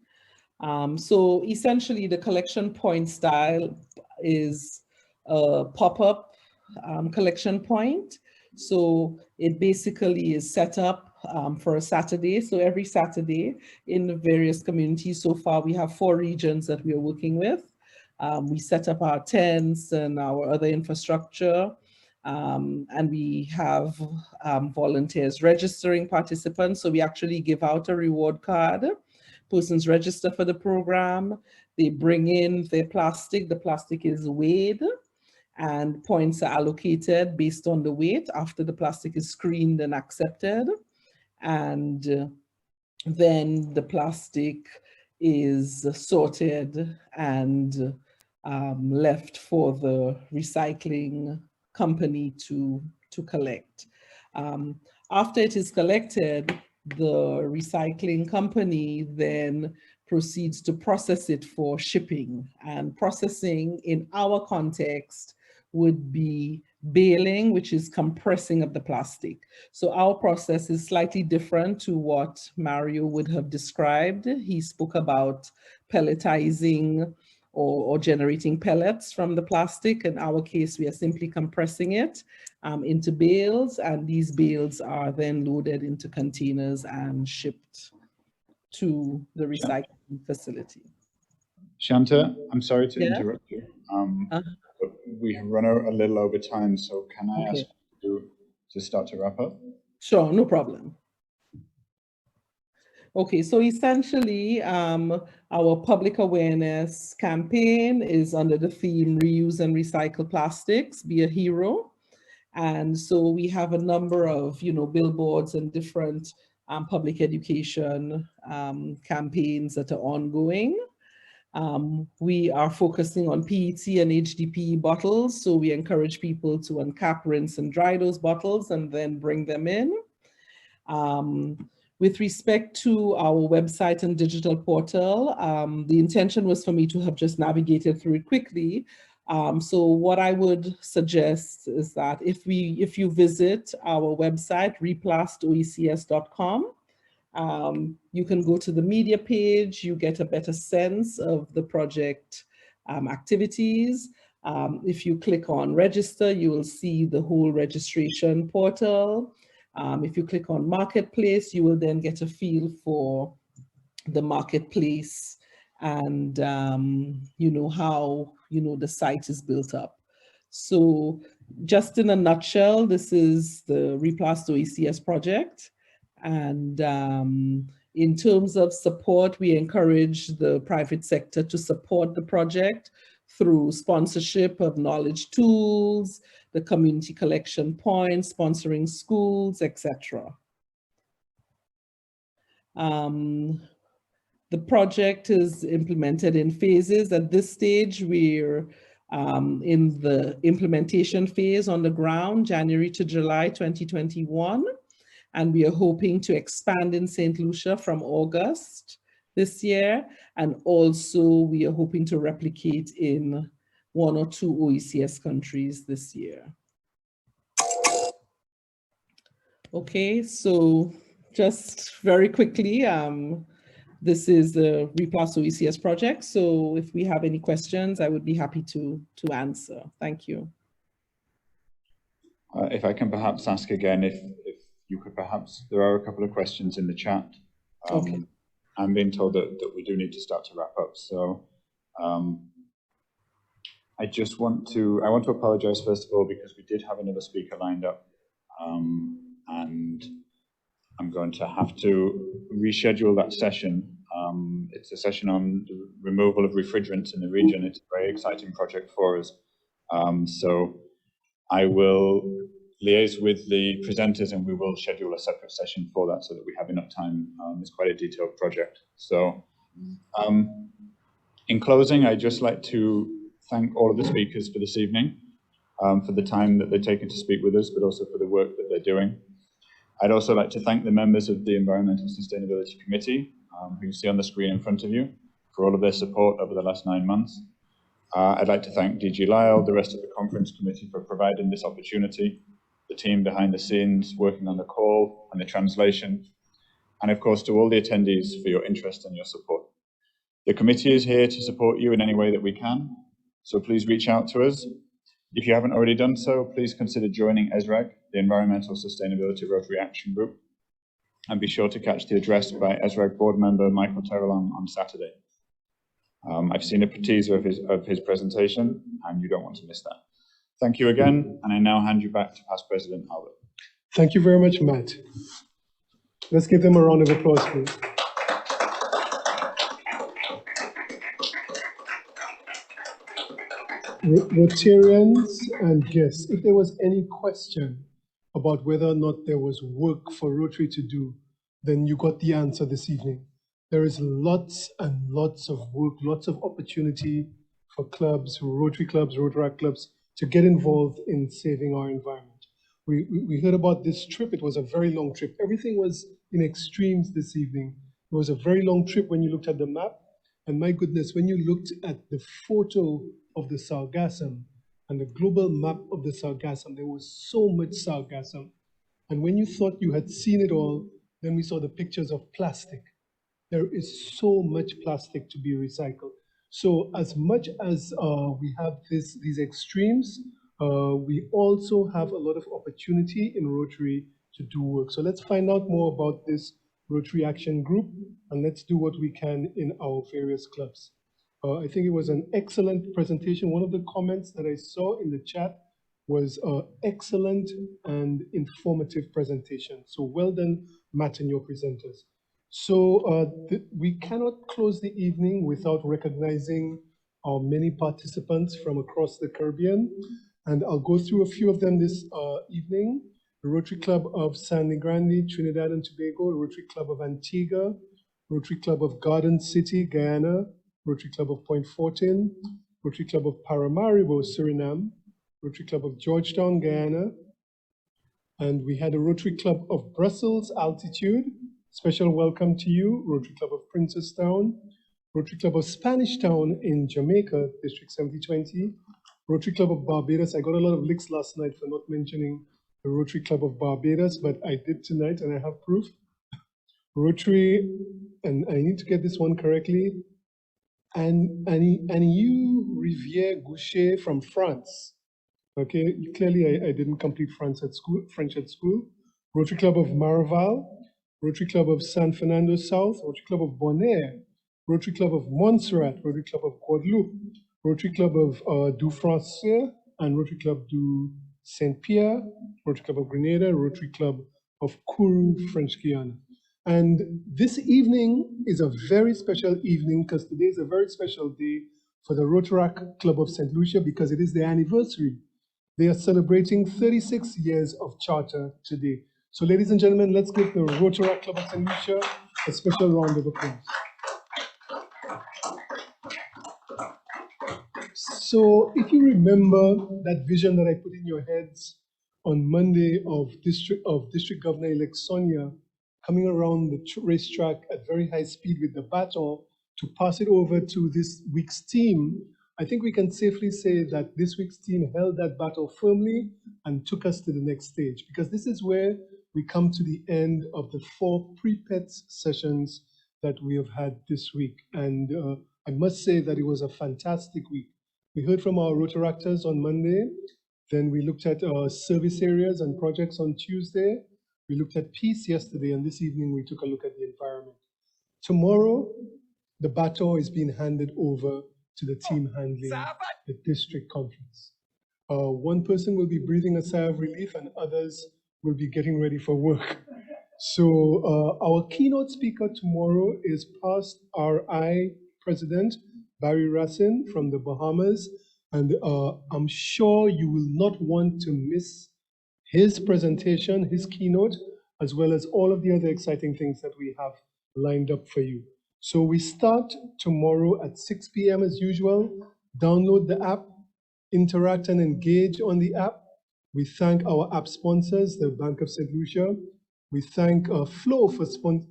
[SPEAKER 9] So essentially the collection point style is a pop-up collection point. So it basically is set up for a Saturday. So every Saturday in the various communities, so far we have 4 regions that we are working with. We set up our tents and our other infrastructure. And we have volunteers registering participants. So we actually give out a reward card. Persons register for the program. They bring in their plastic. The plastic is weighed and points are allocated based on the weight after the plastic is screened and accepted. And then the plastic is sorted and left for the recycling company to collect. After it is collected, the recycling company then proceeds to process it for shipping. And processing in our context would be baling, which is compressing of the plastic. So our process is slightly different to what Mario would have described. He spoke about pelletizing or generating pellets from the plastic. In our case, we are simply compressing it into bales, and these bales are then loaded into containers and shipped to the recycling facility.
[SPEAKER 3] Shanta, I'm sorry to interrupt you, but we have run a little over time, so can I ask you to start to wrap up?
[SPEAKER 9] Sure, no problem. Okay, so essentially, our public awareness campaign is under the theme Reuse and Recycle Plastics, Be a Hero. And so we have a number of, billboards and different public education campaigns that are ongoing. We are focusing on PET and HDPE bottles. So we encourage people to uncap, rinse, and dry those bottles and then bring them in. With respect to our website and digital portal, the intention was for me to have just navigated through it quickly. So what I would suggest is that if you visit our website, replastoecs.com, you can go to the media page, you get a better sense of the project activities. If you click on register, you will see the whole registration portal. If you click on marketplace, you will then get a feel for the marketplace and how the site is built up. So just in a nutshell, this is the Replasto ECS project. And in terms of support, we encourage the private sector to support the project through sponsorship of knowledge tools, the community collection points, sponsoring schools, etc. The project is implemented in phases. At this stage, we're in the implementation phase on the ground, January to July 2021. And we are hoping to expand in St. Lucia from August this year. And also we are hoping to replicate in 1 or 2 OECS countries this year. Okay, so just very quickly, this is the Replasto ECS project. So if we have any questions, I would be happy to answer. Thank you.
[SPEAKER 3] If I can perhaps ask again, if you could perhaps, there are a couple of questions in the chat.
[SPEAKER 9] Okay.
[SPEAKER 3] I'm being told that we do need to start to wrap up. So I want to apologize first of all, because we did have another speaker lined up. And I'm going to have to reschedule that session. It's a session on the removal of refrigerants in the region. It's a very exciting project for us. So I will liaise with the presenters and we will schedule a separate session for that so that we have enough time. It's quite a detailed project. So in closing, I'd just like to thank all of the speakers for this evening, for the time that they've taken to speak with us, but also for the work that they're doing. I'd also like to thank the members of the Environmental Sustainability Committee, who you see on the screen in front of you, for all of their support over the last 9 months. I'd like to thank DG Lyle, the rest of the conference committee for providing this opportunity, the team behind the scenes working on the call and the translation, and of course to all the attendees for your interest and your support. The committee is here to support you in any way that we can, so please reach out to us. If you haven't already done so, please consider joining ESRAG, the Environmental Sustainability Rotary Action Group, and be sure to catch the address by ESRAG board member Michael Terrelong on Saturday. I've seen a teaser of his presentation, and you don't want to miss that. Thank you again, and I now hand you back to past President Albert.
[SPEAKER 1] Thank you very much, Matt. Let's give them a round of applause, please. Rotarians and guests, if there was any question about whether or not there was work for Rotary to do, then you got the answer this evening. There is lots and lots of work, lots of opportunity for clubs, Rotary clubs, Rotaract clubs, to get involved in saving our environment. We heard about this trip. It was a very long trip. Everything was in extremes this evening. It was a very long trip when you looked at the map. And my goodness, when you looked at the photo of the Sargassum and the global map of the Sargassum, there was so much Sargassum. And when you thought you had seen it all, then we saw the pictures of plastic. There is so much plastic to be recycled. So as much as we have these extremes, we also have a lot of opportunity in Rotary to do work. So let's find out more about this Rotary Action Group, and let's do what we can in our various clubs. I think it was an excellent presentation. One of the comments that I saw in the chat was excellent and informative presentation. So well done, Matt and your presenters. So we cannot close the evening without recognizing our many participants from across the Caribbean. And I'll go through a few of them this evening. The Rotary Club of San Grande, Trinidad and Tobago, Rotary Club of Antigua, Rotary Club of Garden City, Guyana, Rotary Club of Point Fortin, Rotary Club of Paramaribo, Suriname, Rotary Club of Georgetown, Guyana, and we had a Rotary Club of Brussels, Altitude. Special welcome to you, Rotary Club of Princestown, Rotary Club of Spanish Town in Jamaica, District 7020, Rotary Club of Barbados. I got a lot of licks last night for not mentioning the Rotary Club of Barbados, but I did tonight and I have proof. Rotary, and I need to get this one correctly, and you, Rivière Goucher from France. Okay, clearly I didn't complete French at school. Rotary Club of Maraval, Rotary Club of San Fernando South, Rotary Club of Bonaire, Rotary Club of Montserrat, Rotary Club of Guadeloupe, Rotary Club of Du Français, and Rotary Club du Saint-Pierre, Rotary Club of Grenada, Rotary Club of Kourou, French Guiana. And this evening is a very special evening because today is a very special day for the Rotaract Club of St. Lucia because it is their anniversary. They are celebrating 36 years of charter today. So ladies and gentlemen, let's give the Rotaract Club of St. Lucia a special round of applause. So if you remember that vision that I put in your heads on Monday of District Governor-elect Sonia coming around the racetrack at very high speed with the baton to pass it over to this week's team, I think we can safely say that this week's team held that battle firmly and took us to the next stage, because this is where we come to the end of the 4 pre-pets sessions that we have had this week. And I must say that it was a fantastic week. We heard from our Rotaractors on Monday, then we looked at our service areas and projects on Tuesday, we looked at peace yesterday, and this evening we took a look at the environment. Tomorrow, the baton is being handed over to the team handling the district conference. One person will be breathing a sigh of relief and others will be getting ready for work. So our keynote speaker tomorrow is past RI President Barry Racine from the Bahamas, And I'm sure you will not want to miss his presentation, his keynote, as well as all of the other exciting things that we have lined up for you. So we start tomorrow at 6 p.m. as usual. Download the app, interact and engage on the app. We thank our app sponsors, the Bank of St. Lucia. We thank Flo for sponsoring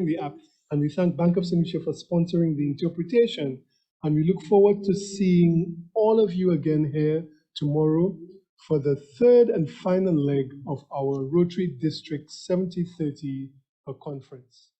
[SPEAKER 1] the app, and we thank Bank of St. Lucia for sponsoring the interpretation. And we look forward to seeing all of you again here tomorrow for the third and final leg of our Rotary District 7030 conference.